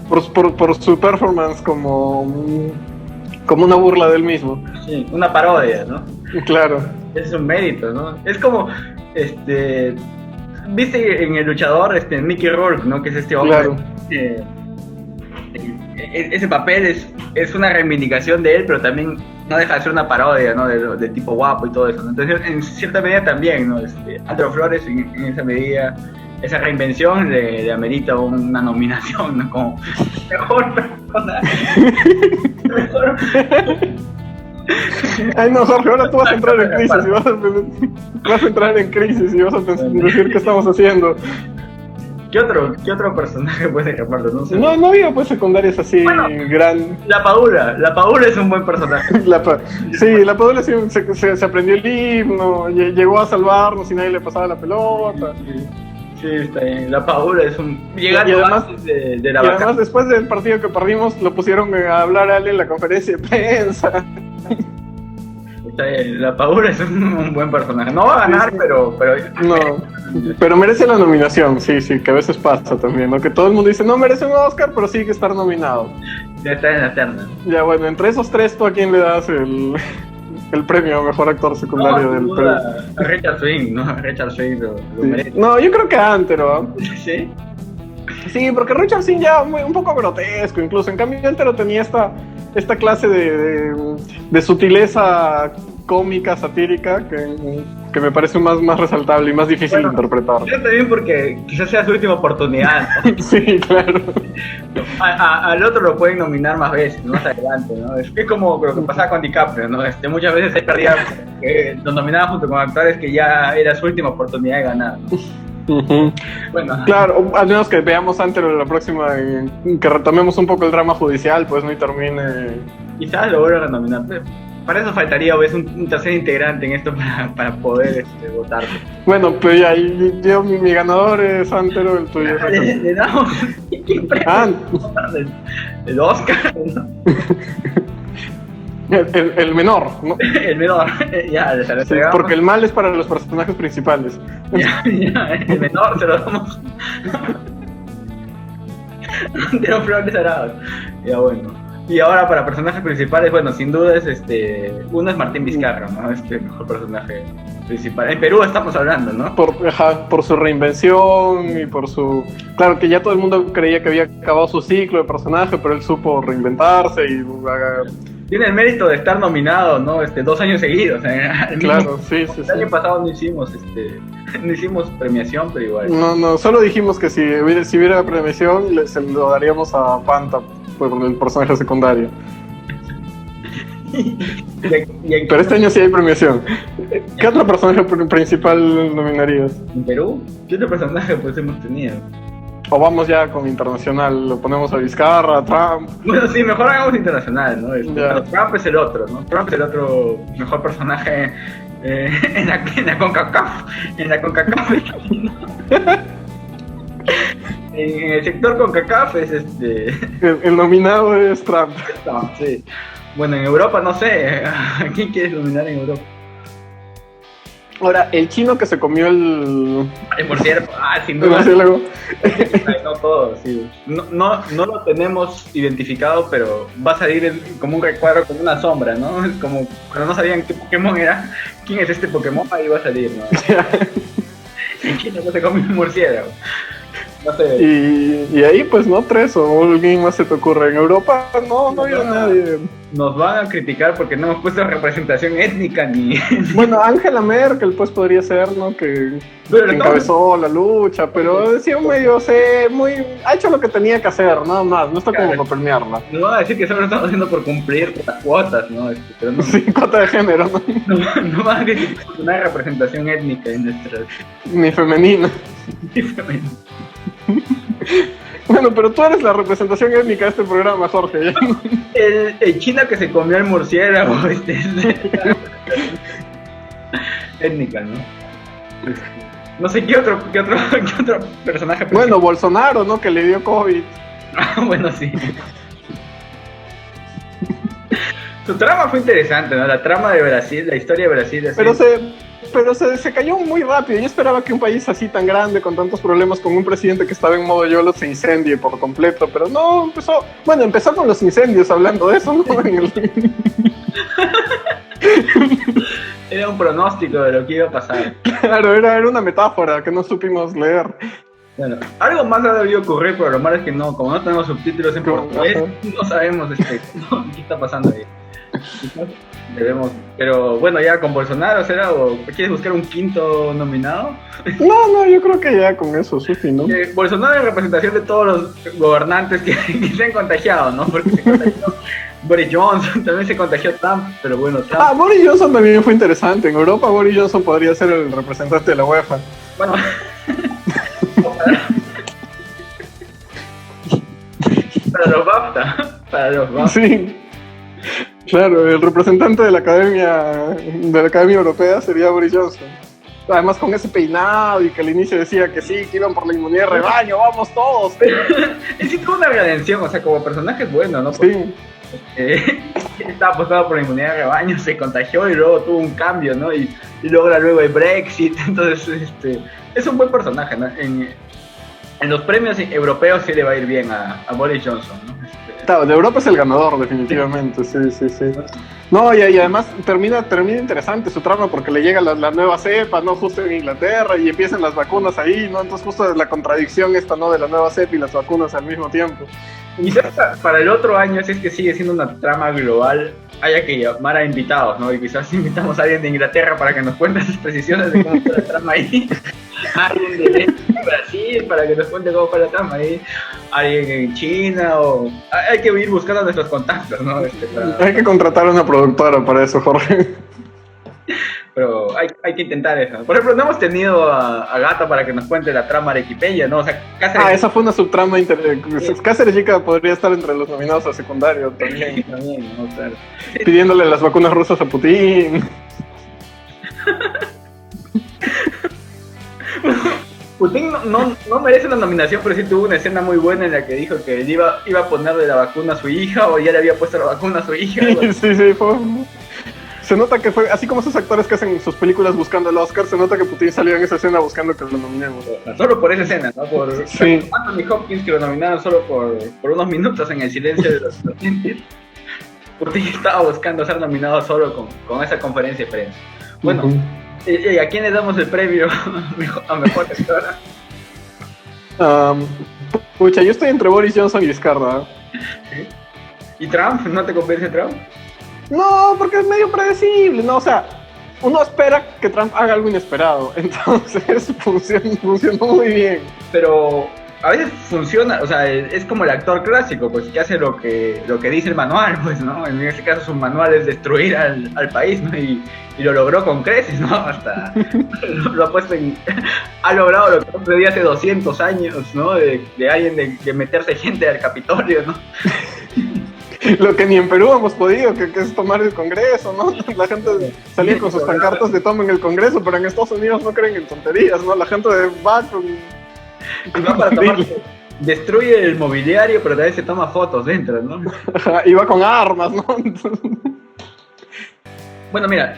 Por su performance como una burla del mismo. Sí, una parodia, ¿no? Claro. Ese es un mérito, ¿no? Es como, viste en El Luchador, Mickey Rourke, ¿no? Que es este hombre. Claro. Ese papel es una reivindicación de él, pero también no deja de ser una parodia, ¿no? De tipo guapo y todo eso, ¿no? Entonces, en cierta medida también, ¿no? Andrew Flores, en esa medida, esa reinvención le amerita una nominación, ¿no? Como mejor persona. Mejor. Ay, no, Jorge, ahora tú vas a entrar en crisis y vas a decir qué estamos haciendo. ¿Qué otro personaje puede escaparlo? No sé. No había pues secundarias así gran. La Padula es un buen personaje. La Padula sí, se aprendió el himno, llegó a salvarnos y nadie le pasaba la pelota. Sí, está bien. La Padula es un... Llegando antes de la vaca. Y además después del partido que perdimos lo pusieron a hablar a él en la conferencia de prensa. Está bien. La Padula es un buen personaje. No va a ganar, pero... No. Pero merece la nominación, sí, que a veces pasa también, ¿no? Que todo el mundo dice, no merece un Oscar, pero sí que estar nominado. Ya está en la terna. Ya, bueno, entre esos tres, ¿tú a quién le das el premio a mejor actor secundario del Perú? A Richard Swing, ¿no? Richard Swing lo merece. No, yo creo que a Antero, ¿Sí? Sí, porque Richard Swing ya un poco grotesco, incluso. En cambio, Antero tenía esta clase de sutileza cómica, satírica, que me parece más resaltable y más difícil de interpretar. Yo también porque quizás sea su última oportunidad, ¿no? Sí, claro. Al otro lo pueden nominar más veces, más adelante, ¿no? Es como lo que pasaba con DiCaprio, ¿no? Muchas veces se perdía, lo nominaban junto con actores que ya era su última oportunidad de ganar, ¿no? Uh-huh. Bueno. Claro, al menos que veamos antes la próxima, que retomemos un poco el drama judicial, pues no, y termine. Quizás lo vuelvan a nominar. Para eso faltaría ¿ves? Un tercer integrante en esto para poder votar. Bueno, pues ya, yo mi ganador es Antero, el tuyo. Le damos el Oscar, ¿no? El menor, ¿no? El menor, ya, se lo sí, entregamos. porque el mal es para los personajes principales. Ya, el menor se lo damos. Antero Flores Arauz. Ya, bueno. Y ahora para personajes principales, bueno, sin duda es uno es Martín Vizcarra, ¿no? Mejor personaje principal. En Perú estamos hablando, ¿no? Por su reinvención y por su... Claro, que ya todo el mundo creía que había acabado su ciclo de personaje, pero él supo reinventarse y... Tiene el mérito de estar nominado, ¿no? 2 años seguidos. Claro, sí. El año pasado no hicimos premiación, pero igual. No, solo dijimos que si hubiera premiación, se lo daríamos a Panta por el personaje secundario. Pero este año sí hay premiación. ¿Qué otro personaje principal nominarías? ¿En Perú? ¿Qué otro personaje pues hemos tenido? O vamos ya con internacional, lo ponemos a Vizcarra, a Trump. Bueno, sí, mejor hagamos internacional, ¿no? Trump es el otro, ¿no? Trump es el otro mejor personaje en la CONCACAF. En la CONCACAF. En el sector CONCACAF es El nominado es Trump. Trump, sí. Bueno, en Europa no sé. ¿A quién quieres nominar en Europa? Ahora, el chino que se comió el murciélago, sin duda. No todo, sí. No lo tenemos identificado, pero va a salir como un recuadro, como una sombra, ¿no? Es como cuando no sabían qué Pokémon era, quién es este Pokémon, ahí va a salir, ¿no? El chino que se comió un murciélago. No sé. Y ahí pues no 3 o alguien más se te ocurre. En Europa no había nadie. Nos van a criticar porque no hemos puesto representación étnica ni... Bueno, Angela Merkel pues podría ser, ¿no? Que encabezó la lucha, pero decía medio, ha hecho lo que tenía que hacer, nada más, no está como para premiarla. Nos van a decir que solo lo estamos haciendo por cumplir las cuotas, ¿no? Pero no. Sí, cuota de género, ¿no? No van a criticar porque no hay representación étnica en nuestras... Ni femenina. Ni femenina. Bueno, pero tú eres la representación étnica de este programa, Jorge. El chino que se comió el murciélago, étnica, ¿no? No sé qué otro personaje. Bueno, Bolsonaro, ¿no? Que le dio COVID. Bueno, sí. Su trama fue interesante, ¿no? La trama de Brasil, la historia de Brasil. Pero se cayó muy rápido. Yo esperaba que un país así tan grande, con tantos problemas, con un presidente que estaba en modo YOLO, se incendie por completo. Pero no, empezó con los incendios, hablando de eso, ¿no? Era un pronóstico de lo que iba a pasar. Claro, era una metáfora que no supimos leer. Bueno, algo más ha debido ocurrir, pero lo malo es que no, como no tenemos subtítulos en portugués, no sabemos qué está pasando ahí. Debemos, pero bueno, ya con Bolsonaro será, o ¿quieres buscar un quinto nominado? No, yo creo que ya con eso, Sufi, ¿no? Bolsonaro es representación de todos los gobernantes que se han contagiado, ¿no? Porque se contagió Boris Johnson, también se contagió Trump, pero bueno, Trump... Boris Johnson también fue interesante. En Europa Boris Johnson podría ser el representante de la UEFA. Bueno... para los BAFTA. Sí. Claro, el representante de la Academia Europea sería Boris Johnson. Además con ese peinado y que al inicio decía que sí, que iban por la inmunidad de rebaño, vamos todos. Sí, tuvo una redención, o sea, como personaje es bueno, ¿no? Porque, sí. Estaba apostado por la inmunidad de rebaño, se contagió y luego tuvo un cambio, ¿no? Y logra luego el Brexit, entonces es un buen personaje, ¿no? En los premios europeos sí le va a ir bien a Boris Johnson, ¿no? Claro, de Europa es el ganador, definitivamente, sí. No, y además termina interesante su trama porque le llega la nueva cepa, ¿no? Justo en Inglaterra y empiezan las vacunas ahí, ¿no? Entonces justo la contradicción esta, ¿no? De la nueva cepa y las vacunas al mismo tiempo. Quizás para el otro año, si es que sigue siendo una trama global, haya que llamar a invitados, ¿no? Y quizás invitamos a alguien de Inglaterra para que nos cuente sus precisiones de cómo fue la trama ahí. Alguien de Brasil para que nos cuente cómo fue la trama ahí. Alguien en China o... Hay que ir buscando nuestros contactos, ¿no? Hay que contratar a una productora para eso, Jorge. Pero hay que intentar eso. Por ejemplo, no hemos tenido a Gata para que nos cuente la trama arequipeña, ¿no? O sea, Cáceres... esa fue una subtrama Cáceres Chica podría estar entre los nominados a secundario también. Sí, también, ¿no? Claro. Pidiéndole las vacunas rusas a Putin. Putin no merece una nominación, pero sí tuvo una escena muy buena en la que dijo que él iba a ponerle la vacuna a su hija o ya le había puesto la vacuna a su hija. Sí, fue... Se nota que fue, así como esos actores que hacen sus películas buscando el Oscar, se nota que Putin salió en esa escena buscando que lo nominemos. Solo por esa escena, ¿no? Por sí. Anthony Hopkins, que lo nominaron solo por unos minutos en el silencio de los inocentes. Putin estaba buscando ser nominado solo con esa conferencia de prensa. Bueno, ¿a quién le damos el premio a mejor actora? Pucha, yo estoy entre Boris Johnson y Vizcarra. ¿Sí? ¿Y Trump? ¿No te convence Trump? No, porque es medio predecible, ¿no? O sea, uno espera que Trump haga algo inesperado, entonces funcionó muy bien. Pero a veces funciona, o sea, es como el actor clásico, pues, que hace lo que dice el manual, pues, ¿no? En este caso su manual es destruir al país, ¿no? Y lo logró con creces, ¿no? Hasta lo ha puesto ha logrado lo que sucedía hace 200 años, ¿no? De alguien de meterse gente al Capitolio, ¿no? Lo que ni en Perú hemos podido, que es tomar el Congreso, ¿no? La gente salía con sus pancartas de tomen el Congreso, pero en Estados Unidos no creen en tonterías, ¿no? La gente va con... Y va para tomar, destruye el mobiliario, pero también se toma fotos dentro, ¿no? Y va con armas, ¿no? Bueno, mira,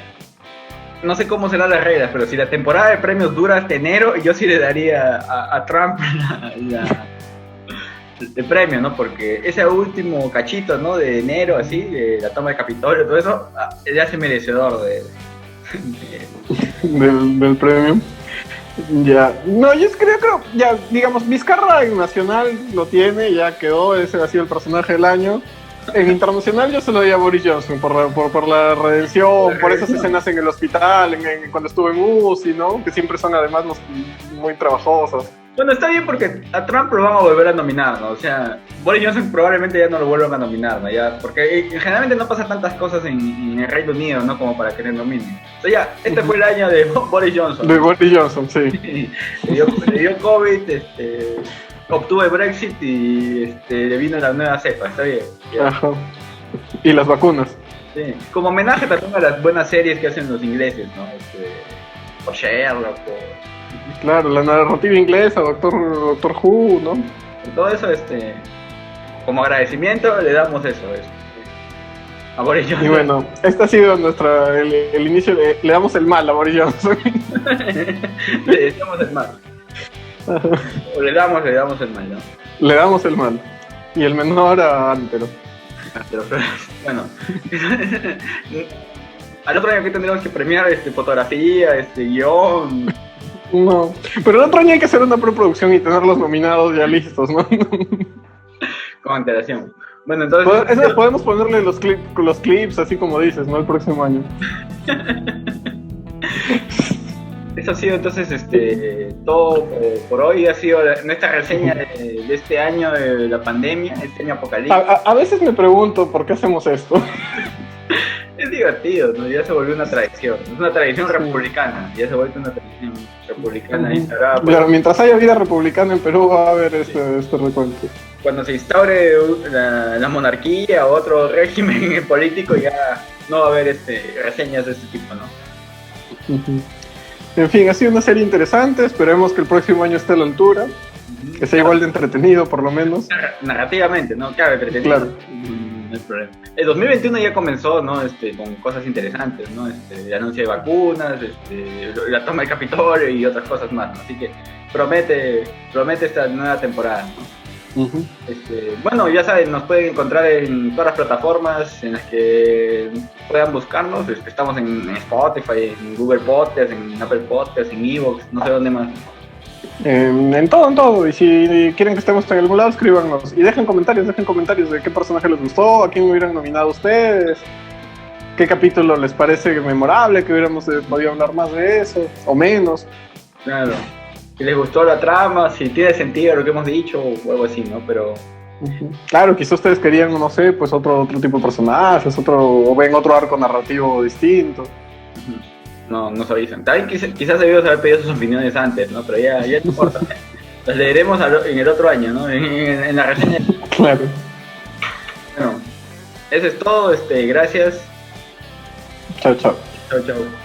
no sé cómo serán las reglas, pero si la temporada de premios dura hasta enero, yo sí le daría a Trump el premio, ¿no? Porque ese último cachito, ¿no? De enero, así, de la toma de Capitolio, todo eso, le hace merecedor del premio. Ya, no, yo creo, ya, digamos, Vizcarra en Nacional lo tiene, ya quedó, ese ha sido el personaje del año. En Internacional yo se lo di a Boris Johnson por la redención, por esas escenas en el hospital, cuando estuvo en UCI, ¿no? Que siempre son además muy trabajosas. Bueno, está bien porque a Trump lo van a volver a nominar, ¿no? O sea, Boris Johnson probablemente ya no lo vuelvan a nominar, ¿no? Ya, porque generalmente no pasa tantas cosas en el Reino Unido, ¿no? Como para que le nominen. O sea, ya, este fue el año de Boris Johnson. De Boris Johnson, sí. le dio COVID, obtuvo el Brexit y le vino la nueva cepa, está bien. Ya. Ajá. Y las vacunas. Sí. Como homenaje también a las buenas series que hacen los ingleses, ¿no? O Sherlock, Claro, la narrativa inglesa, Doctor Who, ¿no? Todo eso, como agradecimiento le damos eso, a Boris Johnson. Y bueno, este ha sido el inicio, le damos el mal a Boris Johnson. Le damos el mal. O le damos el mal, ¿no? Le damos el mal. Y el menor a Antero. Pero, bueno. Al otro año que tendríamos que premiar fotografía, guión. No, pero el otro año hay que hacer una preproducción y tener los nominados ya listos, ¿no? Con antelación. Bueno, entonces... Podemos ponerle los clips, así como dices, ¿no? El próximo año. Eso ha sido entonces todo por hoy. Ha sido nuestra reseña de este año de la pandemia, este año apocalíptico. A veces me pregunto por qué hacemos esto. Es divertido, ¿no? Ya se volvió una tradición. Es una tradición republicana. Ya se volvió una tradición republicana instaurada. Claro, mientras haya vida republicana en Perú va a haber este recuento. Cuando se instaure la monarquía o otro régimen político, ya no va a haber reseñas de este tipo, ¿no? En fin, ha sido una serie interesante. Esperemos que el próximo año esté a la altura. Que sea igual de entretenido, por lo menos. Narrativamente, ¿no? Claro, entretenido. Claro. No hay problema. El 2021 ya comenzó, ¿no? Con cosas interesantes, ¿no? El anuncio de vacunas, la toma del Capitolio y otras cosas más, ¿no? Así que promete esta nueva temporada, ¿no? Bueno, ya saben, nos pueden encontrar en todas las plataformas en las que puedan buscarnos. Estamos en Spotify, en Google Podcast, en Apple Podcast, en Evox, no sé dónde más. En todo. Y si quieren que estemos en algún lado, escríbanos. Y dejen comentarios de qué personaje les gustó, a quién hubieran nominado ustedes. qué capítulo les parece memorable, que hubiéramos podido hablar más de eso, o menos. Claro. Si les gustó la trama, si tiene sentido lo que hemos dicho, o algo así, ¿no? Pero... Claro, quizás ustedes querían, no sé, pues otro tipo de personajes, o ven otro arco narrativo distinto. No, nos avisan. También quizás debíamos haber pedido sus opiniones antes, ¿no? Pero ya no importa. Las leeremos en el otro año, ¿no? En la reseña. Claro. Bueno, eso es todo. Gracias. Chao, chao. Chao, chao.